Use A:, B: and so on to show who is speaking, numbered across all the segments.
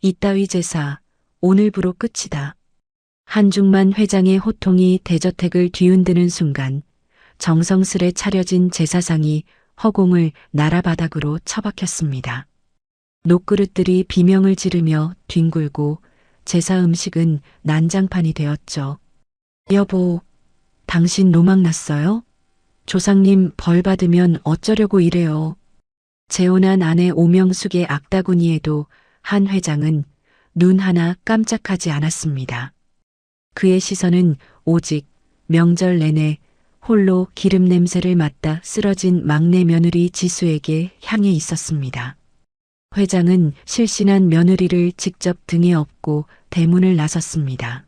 A: 이따위 제사 오늘부로 끝이다. 한중만 회장의 호통이 대저택을 뒤흔드는 순간 정성스레 차려진 제사상이 허공을 나라바닥으로 처박혔습니다. 녹그릇들이 비명을 지르며 뒹굴고 제사 음식은 난장판이 되었죠. 여보, 당신 노망 났어요? 조상님 벌 받으면 어쩌려고 이래요. 재혼한 아내 오명숙의 악다구니에도 한 회장은 눈 하나 깜짝하지 않았습니다. 그의 시선은 오직 명절 내내 홀로 기름 냄새를 맡다 쓰러진 막내 며느리 지수에게 향해 있었습니다. 회장은 실신한 며느리를 직접 등에 업고 대문을 나섰습니다.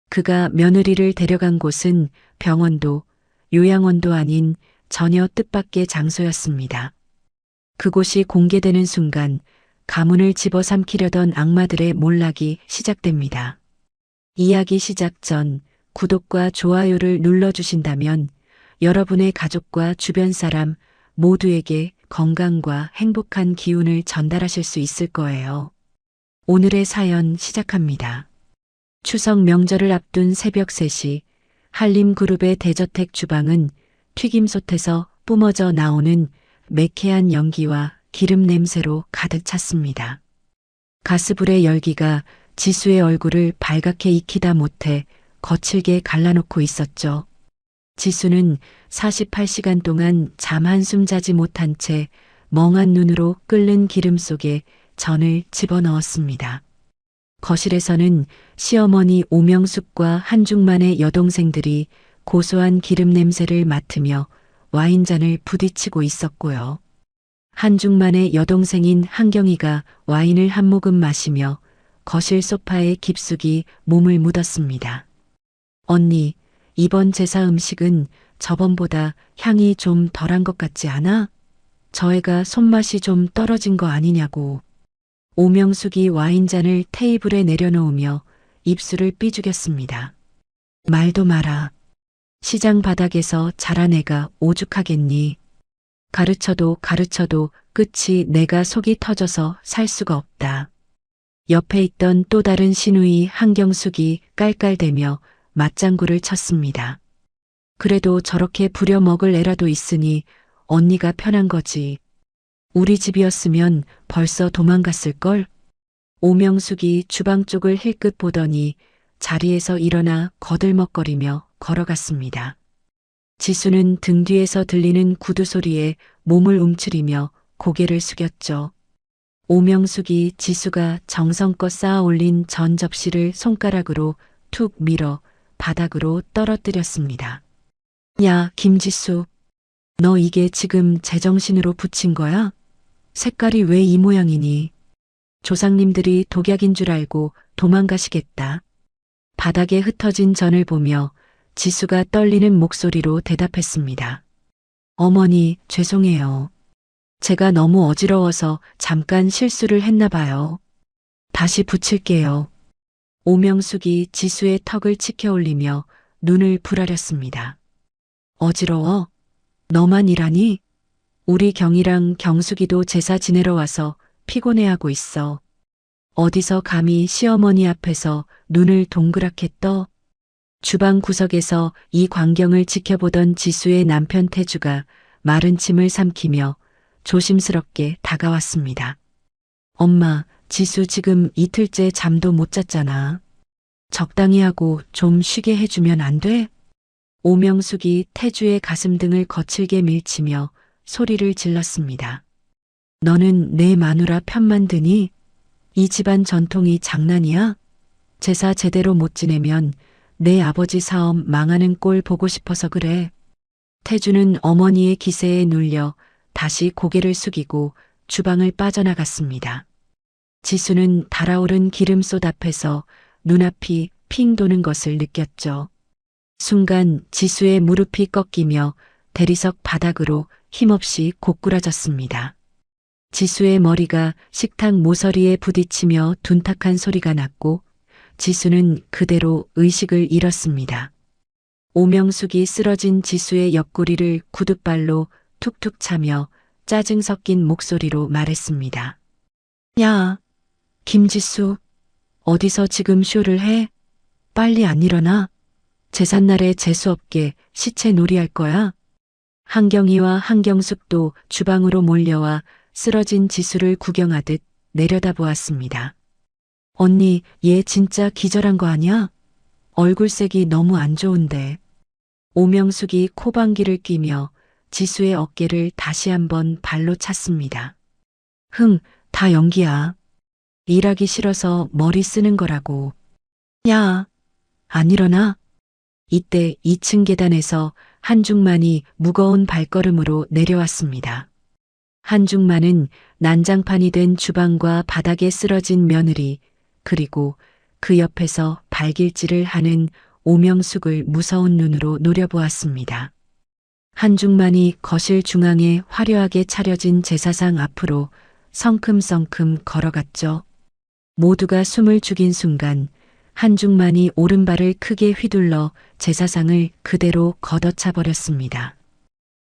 A: 그가 며느리를 데려간 곳은 병원도 요양원도 아닌 전혀 뜻밖의 장소였습니다. 그곳이 공개되는 순간 가문을 집어삼키려던 악마들의 몰락이 시작됩니다. 이야기 시작 전 구독과 좋아요를 눌러주신다면 여러분의 가족과 주변 사람 모두에게 건강과 행복한 기운을 전달하실 수 있을 거예요. 오늘의 사연 시작합니다. 추석 명절을 앞둔 새벽 3시 한림그룹의 대저택 주방은 튀김솥에서 뿜어져 나오는 매캐한 연기와 기름 냄새로 가득 찼습니다. 가스불의 열기가 지수의 얼굴을 발갛게 익히다 못해 거칠게 갈라놓고 있었죠. 지수는 48시간 동안 잠 한숨 자지 못한 채 멍한 눈으로 끓는 기름 속에 전을 집어넣었습니다. 거실에서는 시어머니 오명숙과 한중만의 여동생들이 고소한 기름 냄새를 맡으며 와인잔을 부딪히고 있었고요. 한중만의 여동생인 한경이가 와인을 한 모금 마시며 거실 소파에 깊숙이 몸을 묻었습니다. 언니, 이번 제사 음식은 저번보다 향이 좀 덜한 것 같지 않아? 저 애가 손맛이 좀 떨어진 거 아니냐고. 오명숙이 와인잔을 테이블에 내려놓으며 입술을 삐죽였습니다. 말도 마라. 시장 바닥에서 자란 애가 오죽하겠니. 가르쳐도 끝이 내가 속이 터져서 살 수가 없다. 옆에 있던 또 다른 시누이 한경숙이 깔깔대며 맞장구를 쳤습니다. 그래도 저렇게 부려먹을 애라도 있으니 언니가 편한 거지. 우리 집이었으면 벌써 도망갔을걸? 오명숙이 주방 쪽을 힐끗 보더니 자리에서 일어나 거들먹거리며 걸어갔습니다. 지수는 등 뒤에서 들리는 구두 소리에 몸을 움츠리며 고개를 숙였죠. 오명숙이 지수가 정성껏 쌓아 올린 전 접시를 손가락으로 툭 밀어 바닥으로 떨어뜨렸습니다. 야, 김지수. 너 이게 지금 제정신으로 부친 거야? 색깔이 왜 이 모양이니? 조상님들이 독약인 줄 알고 도망가시겠다. 바닥에 흩어진 전을 보며 지수가 떨리는 목소리로 대답했습니다. 어머니, 죄송해요. 제가 너무 어지러워서 잠깐 실수를 했나 봐요. 다시 붙일게요. 오명숙이 지수의 턱을 치켜 올리며 눈을 부라렸습니다. 어지러워? 너만 일하니? 우리 경이랑 경숙이도 제사 지내러 와서 피곤해하고 있어. 어디서 감히 시어머니 앞에서 눈을 동그랗게 떠? 주방 구석에서 이 광경을 지켜보던 지수의 남편 태주가 마른 침을 삼키며 조심스럽게 다가왔습니다. 엄마, 지수 지금 이틀째 잠도 못 잤잖아. 적당히 하고 좀 쉬게 해주면 안 돼? 오명숙이 태주의 가슴 등을 거칠게 밀치며 소리를 질렀습니다. 너는 내 마누라 편만 드니? 이 집안 전통이 장난이야? 제사 제대로 못 지내면 내 아버지 사업 망하는 꼴 보고 싶어서 그래. 태주는 어머니의 기세에 눌려 다시 고개를 숙이고 주방을 빠져나갔습니다. 지수는 달아오른 기름솥 앞에서 눈앞이 핑 도는 것을 느꼈죠. 순간 지수의 무릎이 꺾이며 대리석 바닥으로 힘없이 고꾸라졌습니다. 지수의 머리가 식탁 모서리에 부딪히며 둔탁한 소리가 났고 지수는 그대로 의식을 잃었습니다. 오명숙이 쓰러진 지수의 옆구리를 구둣발로 툭툭 차며 짜증 섞인 목소리로 말했습니다. 야, 김지수, 어디서 지금 쇼를 해? 빨리 안 일어나? 제삿날에 재수없게 시체 놀이할 거야? 한경이와 한경숙도 주방으로 몰려와 쓰러진 지수를 구경하듯 내려다보았습니다. 언니, 얘 진짜 기절한 거 아니야? 얼굴색이 너무 안 좋은데. 오명숙이 코방귀를 뀌며 지수의 어깨를 다시 한번 발로 찼습니다. 다 연기야. 일하기 싫어서 머리 쓰는 거라고. 야, 안 일어나? 이때 2층 계단에서 한중만이 무거운 발걸음으로 내려왔습니다. 한중만은 난장판이 된 주방과 바닥에 쓰러진 며느리, 그리고 그 옆에서 발길질을 하는 오명숙을 무서운 눈으로 노려보았습니다. 한중만이 거실 중앙에 화려하게 차려진 제사상 앞으로 성큼성큼 걸어갔죠. 모두가 숨을 죽인 순간 한중만이 오른발을 크게 휘둘러 제사상을 그대로 걷어차 버렸습니다.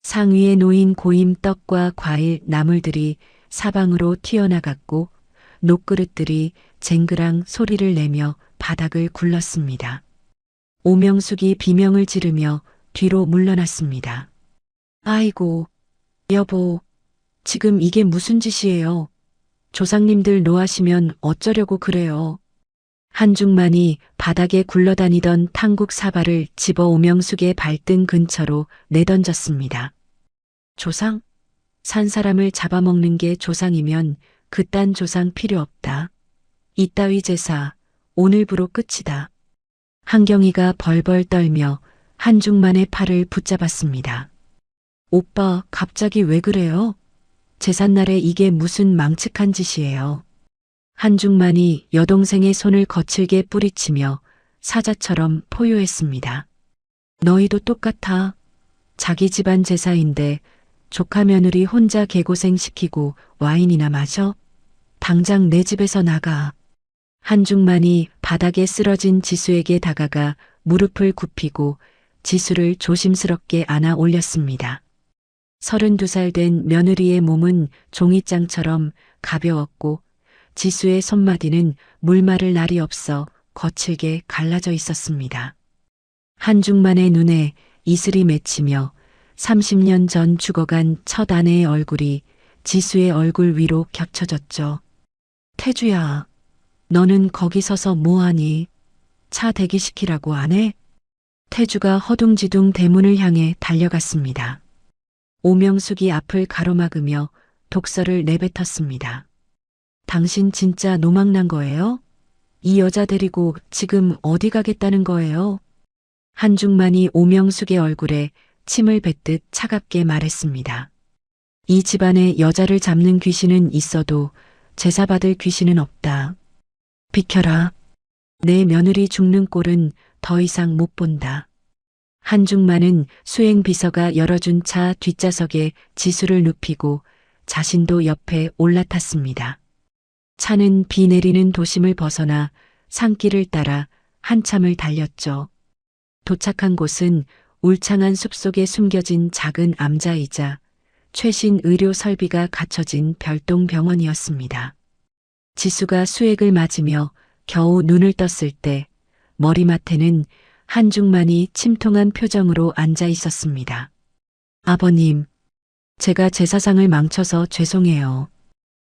A: 상 위에 놓인 고임 떡과 과일, 나물들이 사방으로 튀어나갔고 녹그릇들이 쟁그랑 소리를 내며 바닥을 굴렀습니다. 오명숙이 비명을 지르며 뒤로 물러났습니다. 아이고, 여보, 지금 이게 무슨 짓이에요? 조상님들 노하시면 어쩌려고 그래요? 한중만이 바닥에 굴러다니던 탕국 사발을 집어 오명숙의 발등 근처로 내던졌습니다. 조상? 산 사람을 잡아먹는 게 조상이면 그딴 조상 필요 없다. 이따위 제사 오늘부로 끝이다. 한경이가 벌벌 떨며 한중만의 팔을 붙잡았습니다. 오빠, 갑자기 왜 그래요? 제삿날에 이게 무슨 망측한 짓이에요. 한중만이 여동생의 손을 거칠게 뿌리치며 사자처럼 포효했습니다. 너희도 똑같아. 자기 집안 제사인데 조카 며느리 혼자 개고생 시키고 와인이나 마셔? 당장 내 집에서 나가. 한중만이 바닥에 쓰러진 지수에게 다가가 무릎을 굽히고 지수를 조심스럽게 안아 올렸습니다. 32살 된 며느리의 몸은 종이장처럼 가벼웠고 지수의 손마디는 물 마를 날이 없어 거칠게 갈라져 있었습니다. 한중만의 눈에 이슬이 맺히며 30년 전 죽어간 첫 아내의 얼굴이 지수의 얼굴 위로 겹쳐졌죠. 태주야, 너는 거기 서서 뭐하니? 차 대기시키라고 안 해? 태주가 허둥지둥 대문을 향해 달려갔습니다. 오명숙이 앞을 가로막으며 독설을 내뱉었습니다. 당신 진짜 노망난 거예요? 이 여자 데리고 지금 어디 가겠다는 거예요? 한중만이 오명숙의 얼굴에 침을 뱉듯 차갑게 말했습니다. 이 집안에 여자를 잡는 귀신은 있어도 제사 받을 귀신은 없다. 비켜라. 내 며느리 죽는 꼴은 더 이상 못 본다. 한중만은 수행비서가 열어준 차 뒷좌석에 지수를 눕히고 자신도 옆에 올라탔습니다. 차는 비 내리는 도심을 벗어나 산길을 따라 한참을 달렸죠. 도착한 곳은 울창한 숲속에 숨겨진 작은 암자이자 최신 의료 설비가 갖춰진 별동 병원이었습니다. 지수가 수액을 맞으며 겨우 눈을 떴을 때 머리맡에는 한중만이 침통한 표정으로 앉아 있었습니다. 아버님, 제가 제사상을 망쳐서 죄송해요.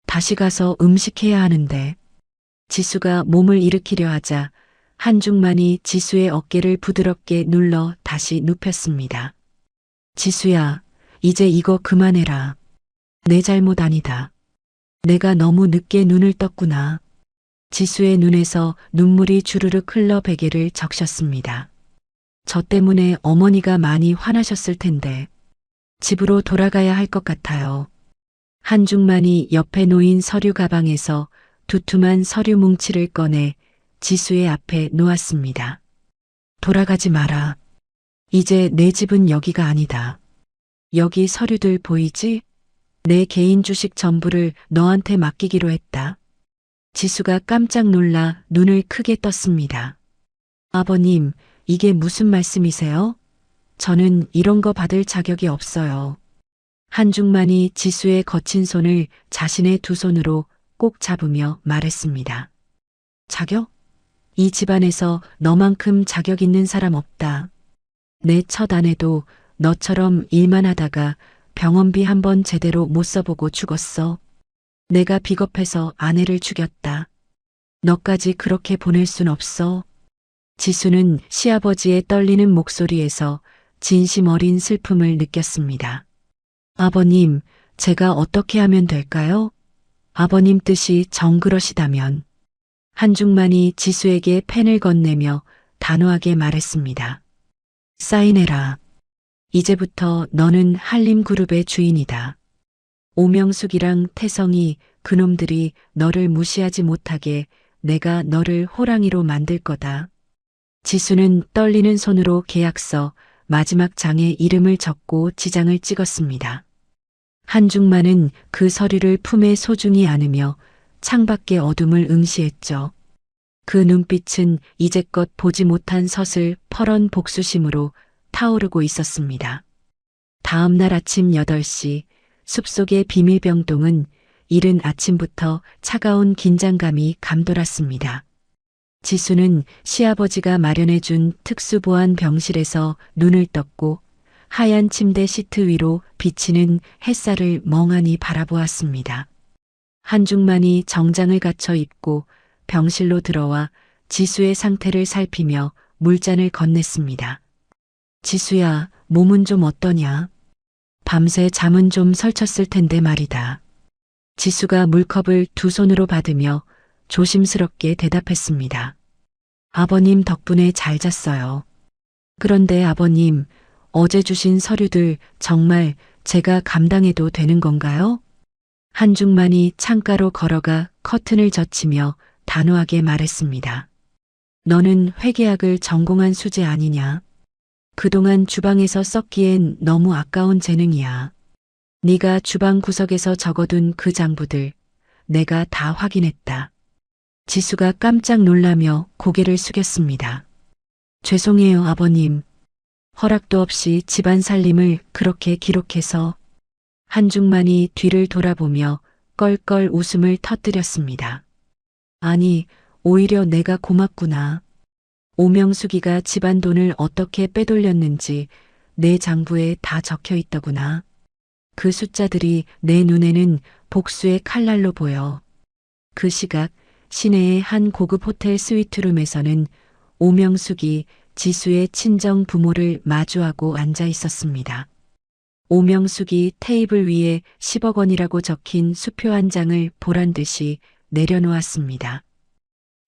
A: 다시 가서 음식해야 하는데. 지수가 몸을 일으키려 하자 한중만이 지수의 어깨를 부드럽게 눌러 다시 눕혔습니다. 지수야, 이제 이거 그만해라. 내 잘못 아니다. 내가 너무 늦게 눈을 떴구나. 지수의 눈에서 눈물이 주르륵 흘러 베개를 적셨습니다. 저 때문에 어머니가 많이 화나셨을 텐데 집으로 돌아가야 할 것 같아요. 한중만이 옆에 놓인 서류 가방에서 두툼한 서류 뭉치를 꺼내 지수의 앞에 놓았습니다. 돌아가지 마라. 이제 내 집은 여기가 아니다. 여기 서류들 보이지? 내 개인 주식 전부를 너한테 맡기기로 했다. 지수가 깜짝 놀라 눈을 크게 떴습니다. 아버님, 이게 무슨 말씀이세요? 저는 이런 거 받을 자격이 없어요. 한중만이 지수의 거친 손을 자신의 두 손으로 꼭 잡으며 말했습니다. 자격? 이 집안에서 너만큼 자격 있는 사람 없다. 내 첫 아내도 너처럼 일만 하다가 병원비 한 번 제대로 못 써보고 죽었어. 내가 비겁해서 아내를 죽였다. 너까지 그렇게 보낼 순 없어. 지수는 시아버지의 떨리는 목소리에서 진심 어린 슬픔을 느꼈습니다. 아버님, 제가 어떻게 하면 될까요? 아버님 뜻이 정그러시다면. 한중만이 지수에게 펜을 건네며 단호하게 말했습니다. 사인해라. 이제부터 너는 한림그룹의 주인이다. 오명숙이랑 태성이 그놈들이 너를 무시하지 못하게 내가 너를 호랑이로 만들 거다. 지수는 떨리는 손으로 계약서 마지막 장에 이름을 적고 지장을 찍었습니다. 한중만은 그 서류를 품에 소중히 안으며 창밖의 어둠을 응시했죠. 그 눈빛은 이제껏 보지 못한 서슬 퍼런 복수심으로 타오르고 있었습니다. 다음 날 아침 8시 숲속의 비밀병동은 이른 아침부터 차가운 긴장감이 감돌았습니다. 지수는 시아버지가 마련해준 특수보안 병실에서 눈을 떴고 하얀 침대 시트 위로 비치는 햇살을 멍하니 바라보았습니다. 한중만이 정장을 갖춰 입고 병실로 들어와 지수의 상태를 살피며 물잔을 건넸습니다. 지수야, 몸은 좀 어떠냐? 밤새 잠은 좀 설쳤을 텐데 말이다. 지수가 물컵을 두 손으로 받으며 조심스럽게 대답했습니다. 아버님 덕분에 잘 잤어요. 그런데 아버님, 어제 주신 서류들 정말 제가 감당해도 되는 건가요? 한중만이 창가로 걸어가 커튼을 젖히며 단호하게 말했습니다. 너는 회계학을 전공한 수재 아니냐? 그동안 주방에서 썼기엔 너무 아까운 재능이야. 네가 주방 구석에서 적어둔 그 장부들 내가 다 확인했다. 지수가 깜짝 놀라며 고개를 숙였습니다. 죄송해요, 아버님. 허락도 없이 집안 살림을 그렇게 기록해서. 한중만이 뒤를 돌아보며 껄껄 웃음을 터뜨렸습니다. 아니, 오히려 내가 고맙구나. 오명숙이가 집안 돈을 어떻게 빼돌렸는지 내 장부에 다 적혀 있더구나. 그 숫자들이 내 눈에는 복수의 칼날로 보여. 그 시각 시내의 한 고급 호텔 스위트룸에서는 오명숙이 지수의 친정 부모를 마주하고 앉아 있었습니다. 오명숙이 테이블 위에 10억 원이라고 적힌 수표 한 장을 보란 듯이 내려놓았습니다.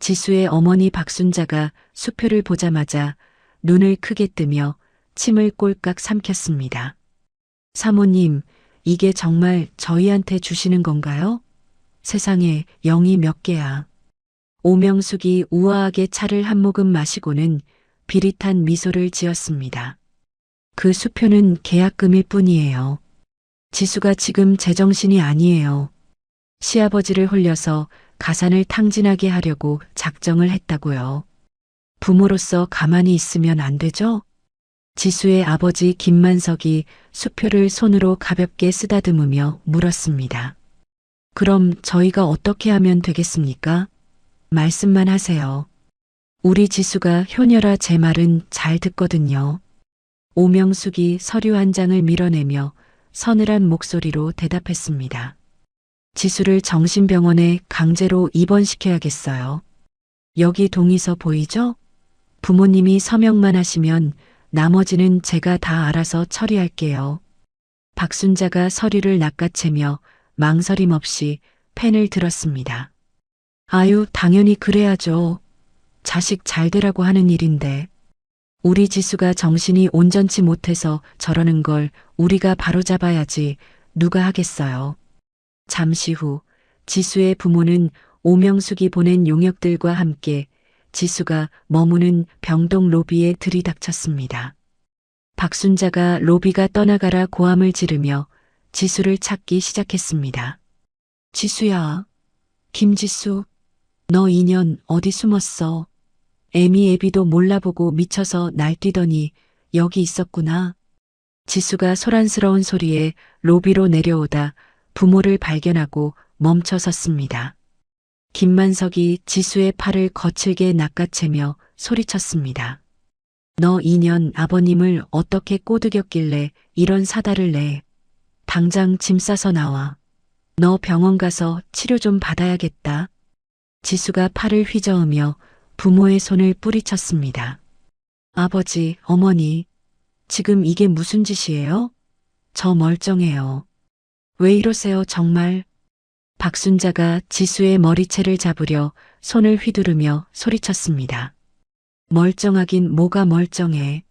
A: 지수의 어머니 박순자가 수표를 보자마자 눈을 크게 뜨며 침을 꼴깍 삼켰습니다. 사모님, 이게 정말 저희한테 주시는 건가요? 세상에 0이 몇 개야. 오명숙이 우아하게 차를 한 모금 마시고는 비릿한 미소를 지었습니다. 그 수표는 계약금일 뿐이에요. 지수가 지금 제정신이 아니에요. 시아버지를 홀려서 가산을 탕진하게 하려고 작정을 했다고요. 부모로서 가만히 있으면 안 되죠? 지수의 아버지 김만석이 수표를 손으로 가볍게 쓰다듬으며 물었습니다. 그럼 저희가 어떻게 하면 되겠습니까? 말씀만 하세요. 우리 지수가 효녀라 제 말은 잘 듣거든요. 오명숙이 서류 한 장을 밀어내며 서늘한 목소리로 대답했습니다. 지수를 정신병원에 강제로 입원시켜야겠어요. 여기 동의서 보이죠? 부모님이 서명만 하시면 나머지는 제가 다 알아서 처리할게요. 박순자가 서류를 낚아채며 망설임 없이 펜을 들었습니다. 아유, 당연히 그래야죠. 자식 잘 되라고 하는 일인데. 우리 지수가 정신이 온전치 못해서 저러는 걸 우리가 바로잡아야지 누가 하겠어요. 잠시 후 지수의 부모는 오명숙이 보낸 용역들과 함께 지수가 머무는 병동 로비에 들이닥쳤습니다. 박순자가 로비가 떠나가라 고함을 지르며 지수를 찾기 시작했습니다. 지수야, 김지수, 너 2년 어디 숨었어? 애미 애비도 몰라보고 미쳐서 날뛰더니 여기 있었구나. 지수가 소란스러운 소리에 로비로 내려오다 부모를 발견하고 멈춰 섰습니다. 김만석이 지수의 팔을 거칠게 낚아채며 소리쳤습니다. 너 2년 아버님을 어떻게 꼬드겼길래 이런 사달을 내. 당장 짐 싸서 나와. 너 병원 가서 치료 좀 받아야겠다. 지수가 팔을 휘저으며 부모의 손을 뿌리쳤습니다. 아버지, 어머니, 지금 이게 무슨 짓이에요? 저 멀쩡해요. 왜 이러세요, 정말? 박순자가 지수의 머리채를 잡으려 손을 휘두르며 소리쳤습니다. 멀쩡하긴 뭐가 멀쩡해.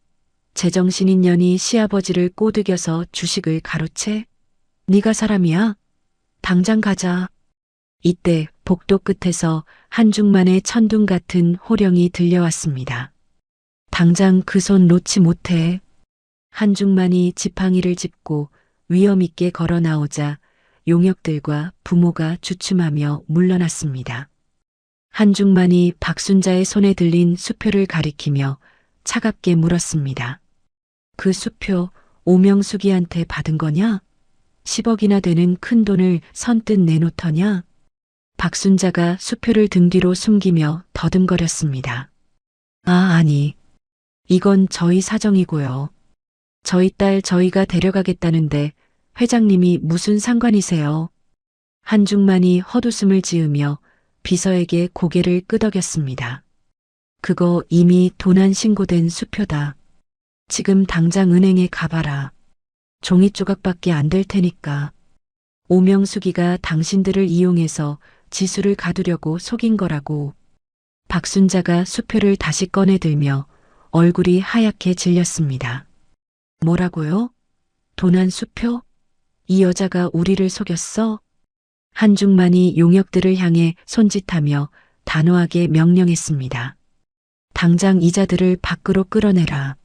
A: 제정신인 년이 시아버지를 꼬드겨서 주식을 가로채? 네가 사람이야? 당장 가자. 이때 복도 끝에서 한중만의 천둥 같은 호령이 들려왔습니다. 당장 그 손 놓지 못해. 한중만이 지팡이를 짚고 위험 있게 걸어 나오자 용역들과 부모가 주춤하며 물러났습니다. 한중만이 박순자의 손에 들린 수표를 가리키며 차갑게 물었습니다. 그 수표 오명숙이한테 받은 거냐? 10억이나 되는 큰 돈을 선뜻 내놓더냐? 박순자가 수표를 등 뒤로 숨기며 더듬거렸습니다. 아니. 이건 저희 사정이고요. 저희 딸 저희가 데려가겠다는데 회장님이 무슨 상관이세요? 한중만이 헛웃음을 지으며 비서에게 고개를 끄덕였습니다. 그거 이미 도난 신고된 수표다. 지금 당장 은행에 가봐라. 종이 조각밖에 안 될 테니까. 오명숙이가 당신들을 이용해서 지수를 가두려고 속인 거라고. 박순자가 수표를 다시 꺼내들며 얼굴이 하얗게 질렸습니다. 뭐라고요? 도난 수표? 이 여자가 우리를 속였어? 한중만이 용역들을 향해 손짓하며 단호하게 명령했습니다. 당장 이자들을 밖으로 끌어내라.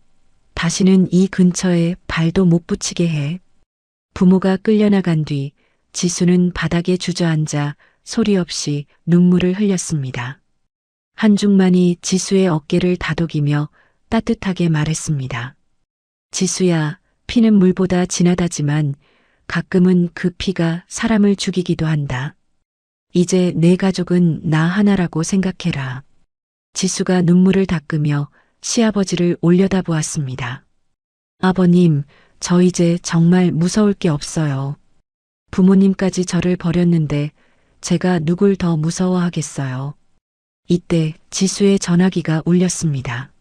A: 다시는 이 근처에 발도 못 붙이게 해. 부모가 끌려나간 뒤 지수는 바닥에 주저앉아 소리 없이 눈물을 흘렸습니다. 한중만이 지수의 어깨를 다독이며 따뜻하게 말했습니다. 지수야, 피는 물보다 진하다지만 가끔은 그 피가 사람을 죽이기도 한다. 이제 내 가족은 나 하나라고 생각해라. 지수가 눈물을 닦으며 시아버지를 올려다보았습니다. 아버님, 저 이제 정말 무서울 게 없어요. 부모님까지 저를 버렸는데 제가 누굴 더 무서워하겠어요. 이때 지수의 전화기가 울렸습니다.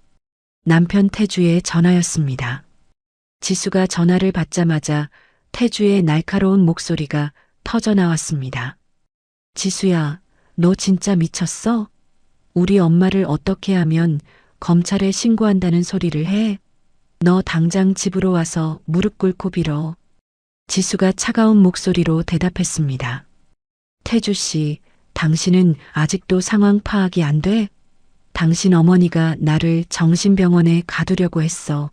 A: 남편 태주의 전화였습니다. 지수가 전화를 받자마자 태주의 날카로운 목소리가 터져 나왔습니다. 지수야, 너 진짜 미쳤어? 우리 엄마를 어떻게 하면 검찰에 신고한다는 소리를 해? 너 당장 집으로 와서 무릎 꿇고 빌어. 지수가 차가운 목소리로 대답했습니다. 태주 씨, 당신은 아직도 상황 파악이 안 돼? 당신 어머니가 나를 정신병원에 가두려고 했어.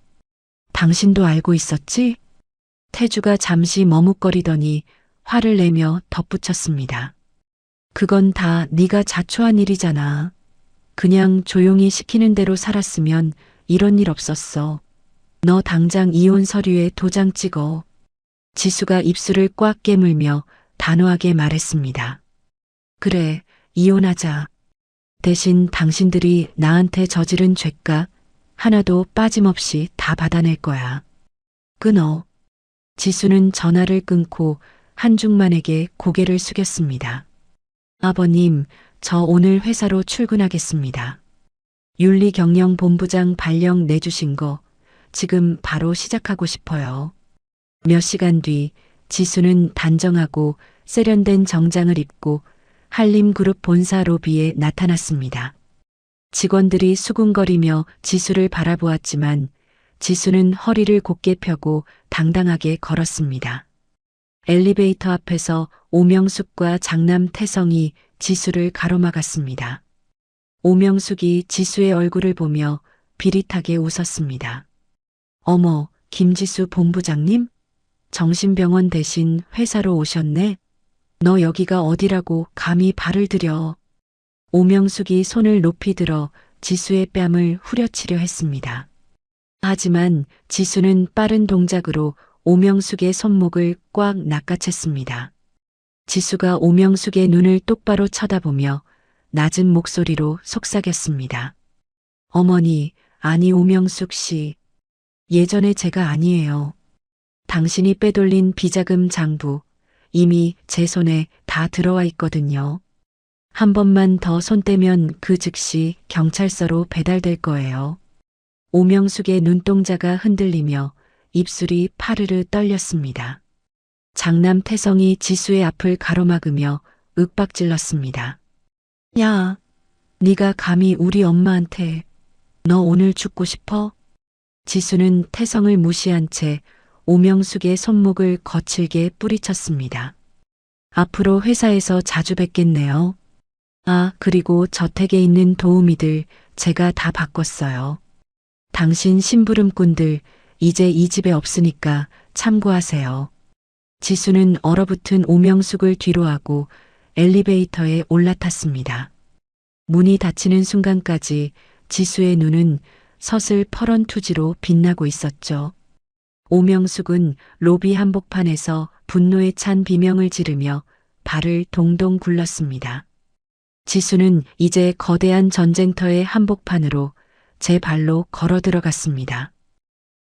A: 당신도 알고 있었지? 태주가 잠시 머뭇거리더니 화를 내며 덧붙였습니다. 그건 다 네가 자초한 일이잖아. 그냥 조용히 시키는 대로 살았으면 이런 일 없었어. 너 당장 이혼 서류에 도장 찍어. 지수가 입술을 꽉 깨물며 단호하게 말했습니다. 그래, 이혼하자. 대신 당신들이 나한테 저지른 죄값 하나도 빠짐없이 다 받아낼 거야. 끊어. 지수는 전화를 끊고 한중만에게 고개를 숙였습니다. 아버님, 저 오늘 회사로 출근하겠습니다. 윤리경영본부장 발령 내주신 거 지금 바로 시작하고 싶어요. 몇 시간 뒤 지수는 단정하고 세련된 정장을 입고 한림그룹 본사 로비에 나타났습니다. 직원들이 수군거리며 지수를 바라보았지만 지수는 허리를 곧게 펴고 당당하게 걸었습니다. 엘리베이터 앞에서 오명숙과 장남 태성이 지수를 가로막았습니다. 오명숙이 지수의 얼굴을 보며 비릿하게 웃었습니다. 어머, 김지수 본부장님? 정신병원 대신 회사로 오셨네? 너 여기가 어디라고 감히 발을 들여. 오명숙이 손을 높이 들어 지수의 뺨을 후려치려 했습니다. 하지만 지수는 빠른 동작으로 오명숙의 손목을 꽉 낚아챘습니다. 지수가 오명숙의 눈을 똑바로 쳐다보며 낮은 목소리로 속삭였습니다. 어머니, 아니 오명숙 씨. 예전에 제가 아니에요. 당신이 빼돌린 비자금 장부 이미 제 손에 다 들어와 있거든요. 한 번만 더 손 떼면 그 즉시 경찰서로 배달될 거예요. 오명숙의 눈동자가 흔들리며 입술이 파르르 떨렸습니다. 장남 태성이 지수의 앞을 가로막으며 윽박질렀습니다. 야, 네가 감히 우리 엄마한테 너 오늘 죽고 싶어? 지수는 태성을 무시한 채 오명숙의 손목을 거칠게 뿌리쳤습니다. 앞으로 회사에서 자주 뵙겠네요. 아, 그리고 저택에 있는 도우미들 제가 다 바꿨어요. 당신 심부름꾼들 이제 이 집에 없으니까 참고하세요. 지수는 얼어붙은 오명숙을 뒤로하고 엘리베이터에 올라탔습니다. 문이 닫히는 순간까지 지수의 눈은 서슬 퍼런 투지로 빛나고 있었죠. 오명숙은 로비 한복판에서 분노에 찬 비명을 지르며 발을 동동 굴렀습니다. 지수는 이제 거대한 전쟁터의 한복판으로 제 발로 걸어 들어갔습니다.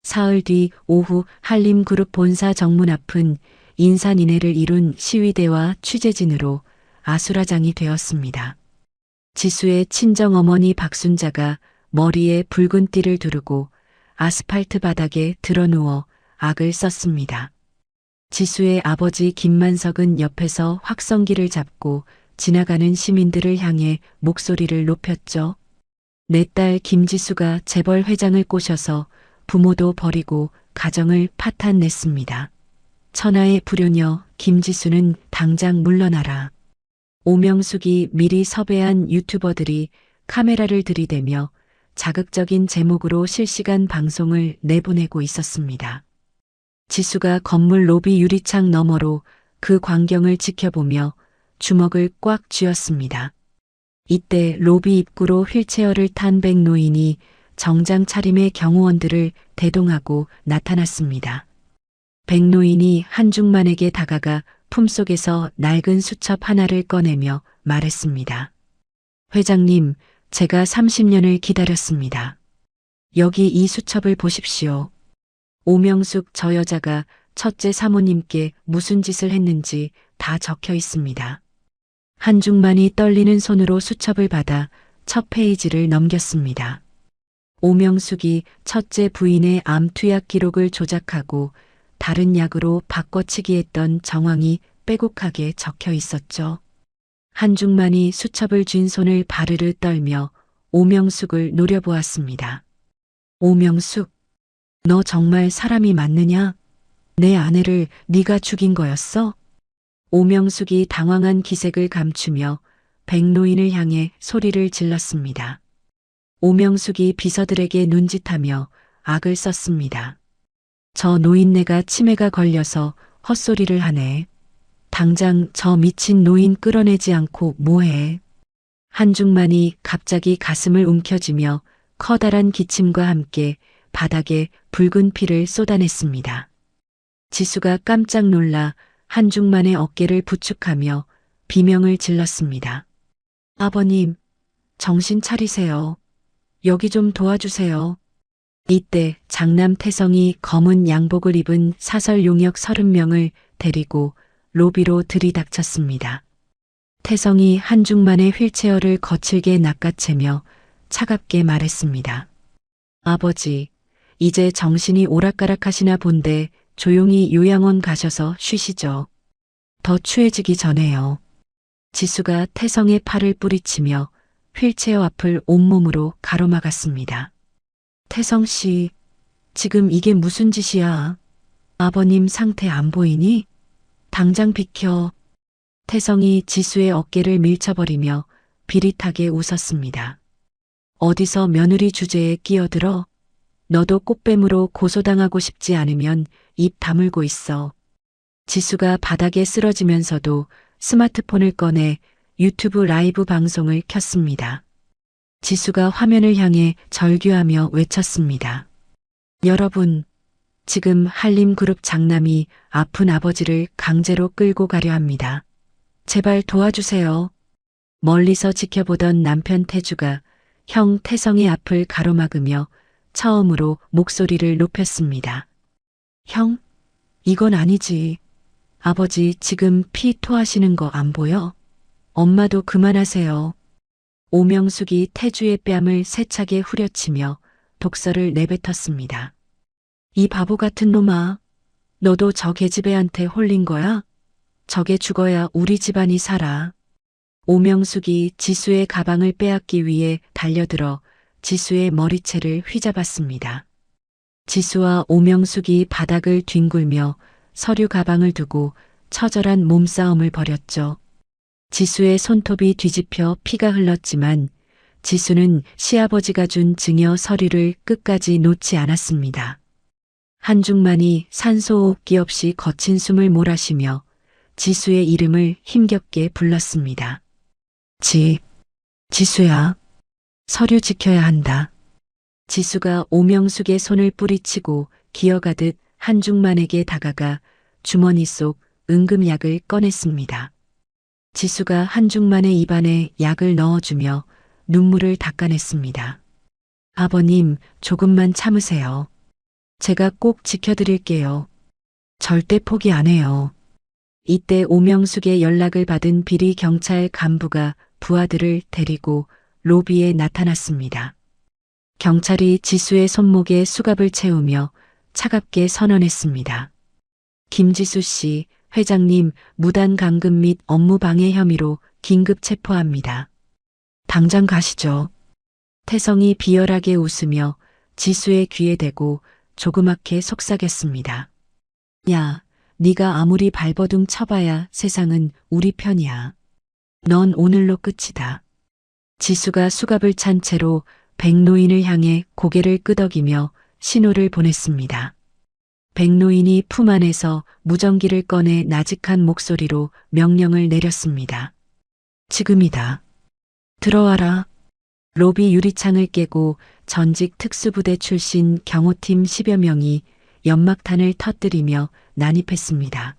A: 사흘 뒤 오후 한림그룹 본사 정문 앞은 인산인해를 이룬 시위대와 취재진으로 아수라장이 되었습니다. 지수의 친정어머니 박순자가 머리에 붉은 띠를 두르고 아스팔트 바닥에 드러누워 악을 썼습니다. 지수의 아버지 김만석은 옆에서 확성기를 잡고 지나가는 시민들을 향해 목소리를 높였죠. 내 딸 김지수가 재벌 회장을 꼬셔서 부모도 버리고 가정을 파탄냈습니다. 천하의 불효녀 김지수는 당장 물러나라. 오명숙이 미리 섭외한 유튜버들이 카메라를 들이대며 자극적인 제목으로 실시간 방송을 내보내고 있었습니다. 지수가 건물 로비 유리창 너머로 그 광경을 지켜보며 주먹을 꽉 쥐었습니다. 이때 로비 입구로 휠체어를 탄 백노인이 정장 차림의 경호원들을 대동하고 나타났습니다. 백노인이 한중만에게 다가가 품속에서 낡은 수첩 하나를 꺼내며 말했습니다. 회장님, 제가 30년을 기다렸습니다. 여기 이 수첩을 보십시오. 오명숙 저 여자가 첫째 사모님께 무슨 짓을 했는지 다 적혀 있습니다. 한중만이 떨리는 손으로 수첩을 받아 첫 페이지를 넘겼습니다. 오명숙이 첫째 부인의 암 투약 기록을 조작하고 다른 약으로 바꿔치기했던 정황이 빼곡하게 적혀 있었죠. 한중만이 수첩을 쥔 손을 바르르 떨며 오명숙을 노려보았습니다. 오명숙, 너 정말 사람이 맞느냐? 내 아내를 네가 죽인 거였어? 오명숙이 당황한 기색을 감추며 백노인을 향해 소리를 질렀습니다. 오명숙이 비서들에게 눈짓하며 악을 썼습니다. 저 노인네가 치매가 걸려서 헛소리를 하네. 당장 저 미친 노인 끌어내지 않고 뭐해. 한중만이 갑자기 가슴을 움켜쥐며 커다란 기침과 함께 바닥에 붉은 피를 쏟아냈습니다. 지수가 깜짝 놀라 한중만의 어깨를 부축하며 비명을 질렀습니다. 아버님, 정신 차리세요. 여기 좀 도와주세요. 이때 장남 태성이 검은 양복을 입은 사설 용역 30명을 데리고 로비로 들이닥쳤습니다. 태성이 한중만의 휠체어를 거칠게 낚아채며 차갑게 말했습니다. 아버지, 이제 정신이 오락가락하시나 본데 조용히 요양원 가셔서 쉬시죠. 더 추해지기 전에요. 지수가 태성의 팔을 뿌리치며 휠체어 앞을 온몸으로 가로막았습니다. 태성 씨, 지금 이게 무슨 짓이야? 아버님 상태 안 보이니? 당장 비켜. 태성이 지수의 어깨를 밀쳐버리며 비릿하게 웃었습니다. 어디서 며느리 주제에 끼어들어? 너도 꽃뱀으로 고소당하고 싶지 않으면 입 다물고 있어. 지수가 바닥에 쓰러지면서도 스마트폰을 꺼내 유튜브 라이브 방송을 켰습니다. 지수가 화면을 향해 절규하며 외쳤습니다. 여러분, 지금 한림그룹 장남이 아픈 아버지를 강제로 끌고 가려 합니다. 제발 도와주세요. 멀리서 지켜보던 남편 태주가 형 태성의 앞을 가로막으며 처음으로 목소리를 높였습니다. 형, 이건 아니지. 아버지 지금 피 토하시는 거 안 보여? 엄마도 그만하세요. 오명숙이 태주의 뺨을 세차게 후려치며 독설을 내뱉었습니다. 이 바보 같은 놈아, 너도 저 계집애한테 홀린 거야? 저게 죽어야 우리 집안이 살아. 오명숙이 지수의 가방을 빼앗기 위해 달려들어 지수의 머리채를 휘잡았습니다. 지수와 오명숙이 바닥을 뒹굴며 서류 가방을 두고 처절한 몸싸움을 벌였죠. 지수의 손톱이 뒤집혀 피가 흘렀지만 지수는 시아버지가 준 증여 서류를 끝까지 놓지 않았습니다. 한중만이 산소호흡기 없이 거친 숨을 몰아쉬며 지수의 이름을 힘겹게 불렀습니다. 지수야, 서류 지켜야 한다. 지수가 오명숙의 손을 뿌리치고 기어가듯 한중만에게 다가가 주머니 속 응급약을 꺼냈습니다. 지수가 한중만의 입안에 약을 넣어주며 눈물을 닦아냈습니다. 아버님, 조금만 참으세요. 제가 꼭 지켜드릴게요. 절대 포기 안 해요. 이때 오명숙의 연락을 받은 비리 경찰 간부가 부하들을 데리고 로비에 나타났습니다. 경찰이 지수의 손목에 수갑을 채우며 차갑게 선언했습니다. 김지수 씨, 회장님 무단 감금 및 업무방해 혐의로 긴급 체포합니다. 당장 가시죠. 태성이 비열하게 웃으며 지수의 귀에 대고 조그맣게 속삭였습니다. 야, 네가 아무리 발버둥 쳐봐야 세상은 우리 편이야. 넌 오늘로 끝이다. 지수가 수갑을 찬 채로 백노인을 향해 고개를 끄덕이며 신호를 보냈습니다. 백노인이 품 안에서 무전기를 꺼내 나직한 목소리로 명령을 내렸습니다. 지금이다. 들어와라. 로비 유리창을 깨고 전직 특수부대 출신 경호팀 10여 명이 연막탄을 터뜨리며 난입했습니다.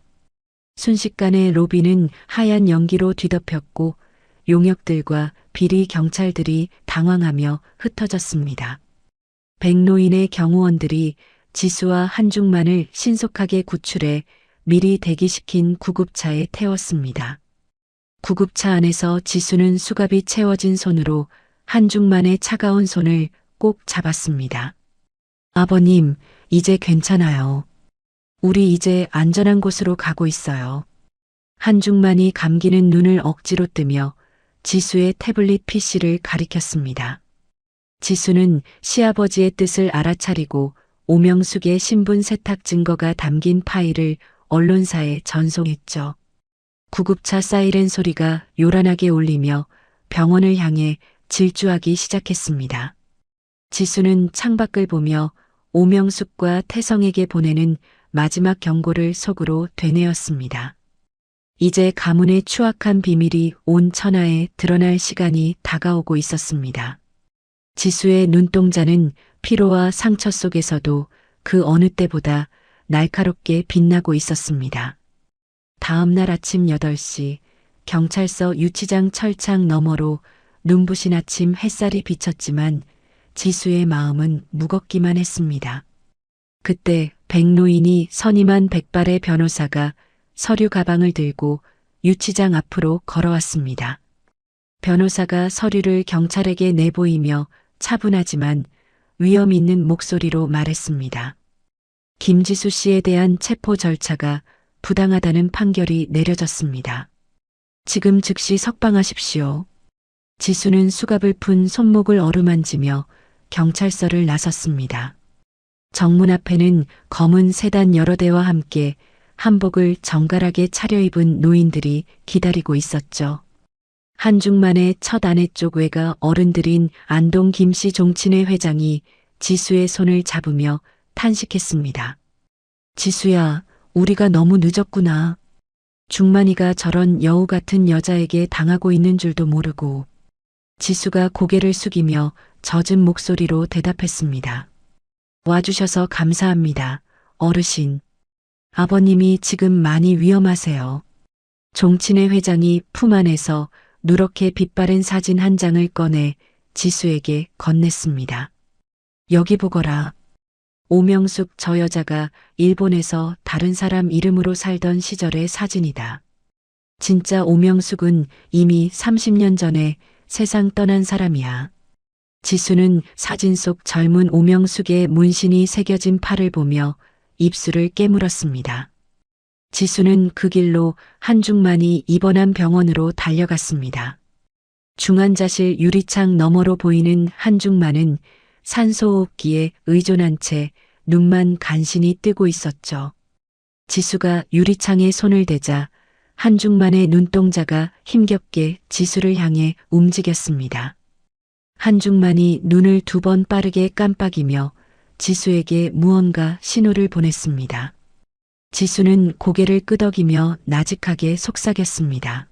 A: 순식간에 로비는 하얀 연기로 뒤덮였고 용역들과 비리 경찰들이 당황하며 흩어졌습니다. 백노인의 경호원들이 지수와 한중만을 신속하게 구출해 미리 대기시킨 구급차에 태웠습니다. 구급차 안에서 지수는 수갑이 채워진 손으로 한중만의 차가운 손을 꼭 잡았습니다. 아버님, 이제 괜찮아요. 우리 이제 안전한 곳으로 가고 있어요. 한중만이 감기는 눈을 억지로 뜨며 지수의 태블릿 PC를 가리켰습니다. 지수는 시아버지의 뜻을 알아차리고 오명숙의 신분 세탁 증거가 담긴 파일을 언론사에 전송했죠. 구급차 사이렌 소리가 요란하게 울리며 병원을 향해 질주하기 시작했습니다. 지수는 창밖을 보며 오명숙과 태성에게 보내는 마지막 경고를 속으로 되뇌었습니다. 이제 가문의 추악한 비밀이 온 천하에 드러날 시간이 다가오고 있었습니다. 지수의 눈동자는 피로와 상처 속에서도 그 어느 때보다 날카롭게 빛나고 있었습니다. 다음 날 아침 8시 경찰서 유치장 철창 너머로 눈부신 아침 햇살이 비쳤지만 지수의 마음은 무겁기만 했습니다. 그때 백노인이 선임한 백발의 변호사가 서류 가방을 들고 유치장 앞으로 걸어왔습니다. 변호사가 서류를 경찰에게 내보이며 차분하지만 위험 있는 목소리로 말했습니다. 김지수 씨에 대한 체포 절차가 부당하다는 판결이 내려졌습니다. 지금 즉시 석방하십시오. 지수는 수갑을 푼 손목을 어루만지며 경찰서를 나섰습니다. 정문 앞에는 검은 세단 여러 대와 함께 한복을 정갈하게 차려입은 노인들이 기다리고 있었죠. 한중만의 첫 아내 쪽 외가 어른들인 안동 김씨 종친회 회장이 지수의 손을 잡으며 탄식했습니다. 지수야, 우리가 너무 늦었구나. 중만이가 저런 여우 같은 여자에게 당하고 있는 줄도 모르고. 지수가 고개를 숙이며 젖은 목소리로 대답했습니다. 와주셔서 감사합니다, 어르신. 아버님이 지금 많이 위험하세요. 종친회 회장이 품 안에서 누렇게 빛바랜 사진 한 장을 꺼내 지수에게 건넸습니다. 여기 보거라. 오명숙 저 여자가 일본에서 다른 사람 이름으로 살던 시절의 사진이다. 진짜 오명숙은 이미 30년 전에 세상 떠난 사람이야. 지수는 사진 속 젊은 오명숙의 문신이 새겨진 팔을 보며 입술을 깨물었습니다. 지수는 그 길로 한중만이 입원한 병원으로 달려갔습니다. 중환자실 유리창 너머로 보이는 한중만은 산소호흡기에 의존한 채 눈만 간신히 뜨고 있었죠. 지수가 유리창에 손을 대자 한중만의 눈동자가 힘겹게 지수를 향해 움직였습니다. 한중만이 눈을 2번 빠르게 깜빡이며 지수에게 무언가 신호를 보냈습니다. 지수는 고개를 끄덕이며 나직하게 속삭였습니다.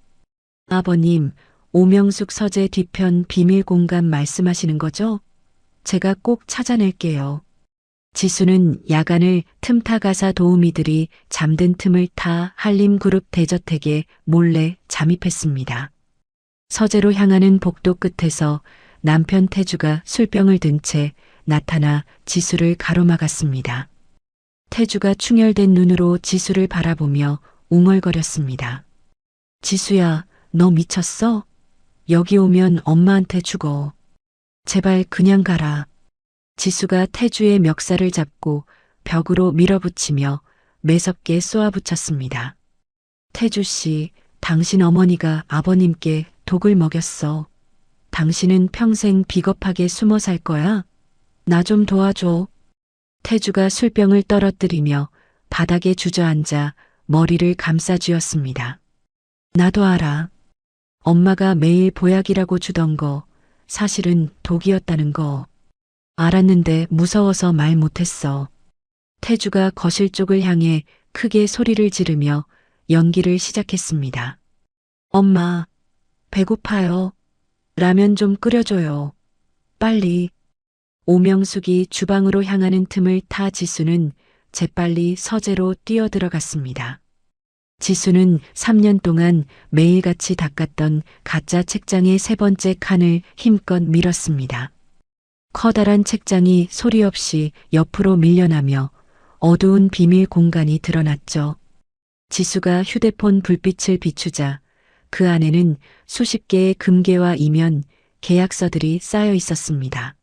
A: 아버님, 오명숙 서재 뒤편 비밀 공간 말씀하시는 거죠? 제가 꼭 찾아낼게요. 지수는 야간을 틈타 가사 도우미들이 잠든 틈을 타 한림그룹 대저택에 몰래 잠입했습니다. 서재로 향하는 복도 끝에서 남편 태주가 술병을 든 채 나타나 지수를 가로막았습니다. 태주가 충혈된 눈으로 지수를 바라보며 웅얼거렸습니다. 지수야, 너 미쳤어? 여기 오면 엄마한테 죽어. 제발 그냥 가라. 지수가 태주의 멱살을 잡고 벽으로 밀어붙이며 매섭게 쏘아붙였습니다. 태주 씨, 당신 어머니가 아버님께 독을 먹였어. 당신은 평생 비겁하게 숨어 살 거야? 나 좀 도와줘. 태주가 술병을 떨어뜨리며 바닥에 주저앉아 머리를 감싸쥐었습니다. 나도 알아. 엄마가 매일 보약이라고 주던 거 사실은 독이었다는 거. 알았는데 무서워서 말 못했어. 태주가 거실 쪽을 향해 크게 소리를 지르며 연기를 시작했습니다. 엄마, 배고파요. 라면 좀 끓여줘요. 빨리. 오명숙이 주방으로 향하는 틈을 타 지수는 재빨리 서재로 뛰어들어갔습니다. 지수는 3년 동안 매일같이 닦았던 가짜 책장의 3번째 칸을 힘껏 밀었습니다. 커다란 책장이 소리 없이 옆으로 밀려나며 어두운 비밀 공간이 드러났죠. 지수가 휴대폰 불빛을 비추자 그 안에는 수십 개의 금괴와 이면, 계약서들이 쌓여 있었습니다.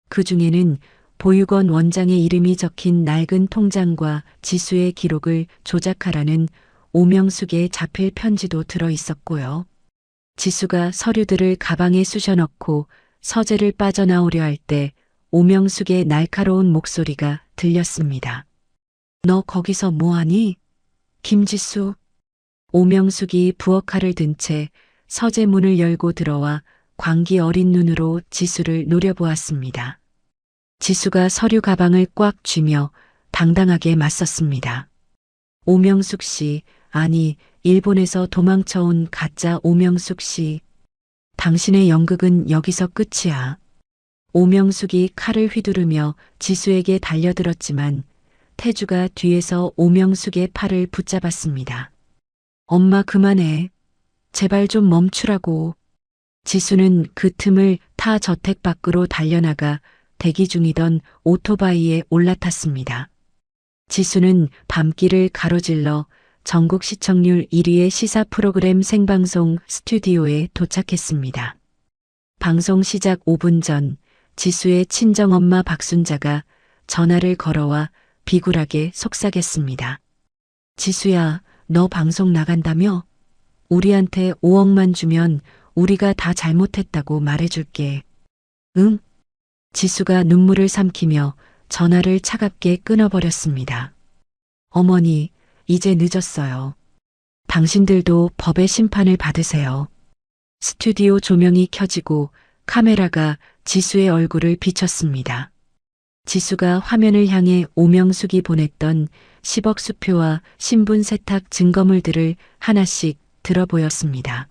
A: 그 중에는 보육원 원장의 이름이 적힌 낡은 통장과 지수의 기록을 조작하라는 오명숙의 자필 편지도 들어 있었고요. 지수가 서류들을 가방에 쑤셔넣고 서재를 빠져나오려 할 때 오명숙의 날카로운 목소리가 들렸습니다. 너 거기서 뭐하니? 김지수. 오명숙이 부엌칼을 든 채 서재 문을 열고 들어와 광기 어린 눈으로 지수를 노려보았습니다. 지수가 서류 가방을 꽉 쥐며 당당하게 맞섰습니다. 오명숙 씨, 아니, 일본에서 도망쳐온 가짜 오명숙 씨. 당신의 연극은 여기서 끝이야. 오명숙이 칼을 휘두르며 지수에게 달려들었지만 태주가 뒤에서 오명숙의 팔을 붙잡았습니다. 엄마 그만해. 제발 좀 멈추라고. 지수는 그 틈을 타 저택 밖으로 달려나가 대기 중이던 오토바이에 올라탔습니다. 지수는 밤길을 가로질러 전국 시청률 1위의 시사 프로그램 생방송 스튜디오에 도착했습니다. 방송 시작 5분 전 지수의 친정엄마 박순자가 전화를 걸어와 비굴하게 속삭였습니다. 지수야, 너 방송 나간다며? 우리한테 5억만 주면 우리가 다 잘못했다고 말해줄게. 응? 지수가 눈물을 삼키며 전화를 차갑게 끊어버렸습니다. 어머니, 이제 늦었어요. 당신들도 법의 심판을 받으세요. 스튜디오 조명이 켜지고 카메라가 지수의 얼굴을 비췄습니다. 지수가 화면을 향해 오명숙이 보냈던 10억 수표와 신분 세탁 증거물들을 하나씩 들어보였습니다.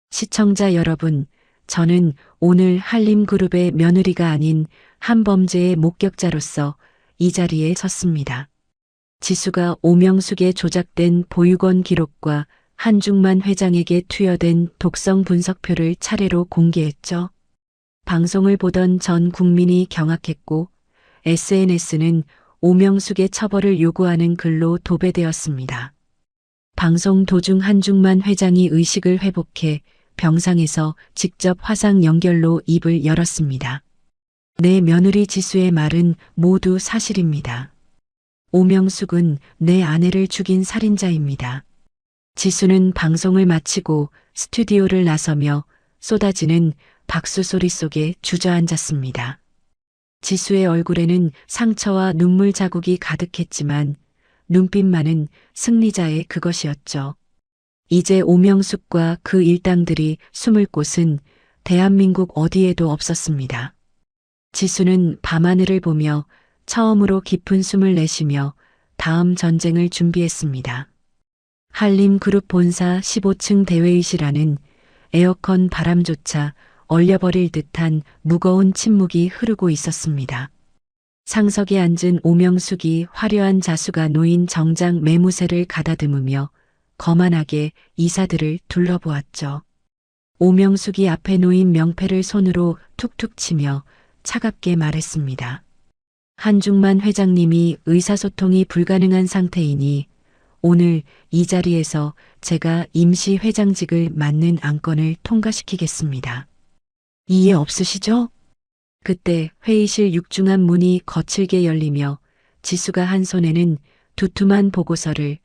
A: 시청자 여러분, 저는 오늘 한림그룹의 며느리가 아닌 한 범죄의 목격자로서 이 자리에 섰습니다. 지수가 오명숙의 조작된 보육원 기록과 한중만 회장에게 투여된 독성 분석표를 차례로 공개했죠. 방송을 보던 전 국민이 경악했고 SNS는 오명숙의 처벌을 요구하는 글로 도배되었습니다. 방송 도중 한중만 회장이 의식을 회복해 병상에서 직접 화상 연결로 입을 열었습니다. 내 며느리 지수의 말은 모두 사실입니다. 오명숙은 내 아내를 죽인 살인자입니다. 지수는 방송을 마치고 스튜디오를 나서며 쏟아지는 박수 소리 속에 주저앉았습니다. 지수의 얼굴에는 상처와 눈물 자국이 가득했지만 눈빛만은 승리자의 그것이었죠. 이제 오명숙과 그 일당들이 숨을 곳은 대한민국 어디에도 없었습니다. 지수는 밤하늘을 보며 처음으로 깊은 숨을 내쉬며 다음 전쟁을 준비했습니다. 한림그룹 본사 15층 대회의실 안은 에어컨 바람조차 얼려버릴 듯한 무거운 침묵이 흐르고 있었습니다. 상석에 앉은 오명숙이 화려한 자수가 놓인 정장 매무새를 가다듬으며 거만하게 이사들을 둘러보았죠. 오명숙이 앞에 놓인 명패를 손으로 툭툭 치며 차갑게 말했습니다. 한중만 회장님이 의사소통이 불가능한 상태이니 오늘 이 자리에서 제가 임시 회장직을 맡는 안건을 통과시키겠습니다. 이해 없으시죠? 그때 회의실 육중한 문이 거칠게 열리며 지수가 한 손에는 두툼한 보고서를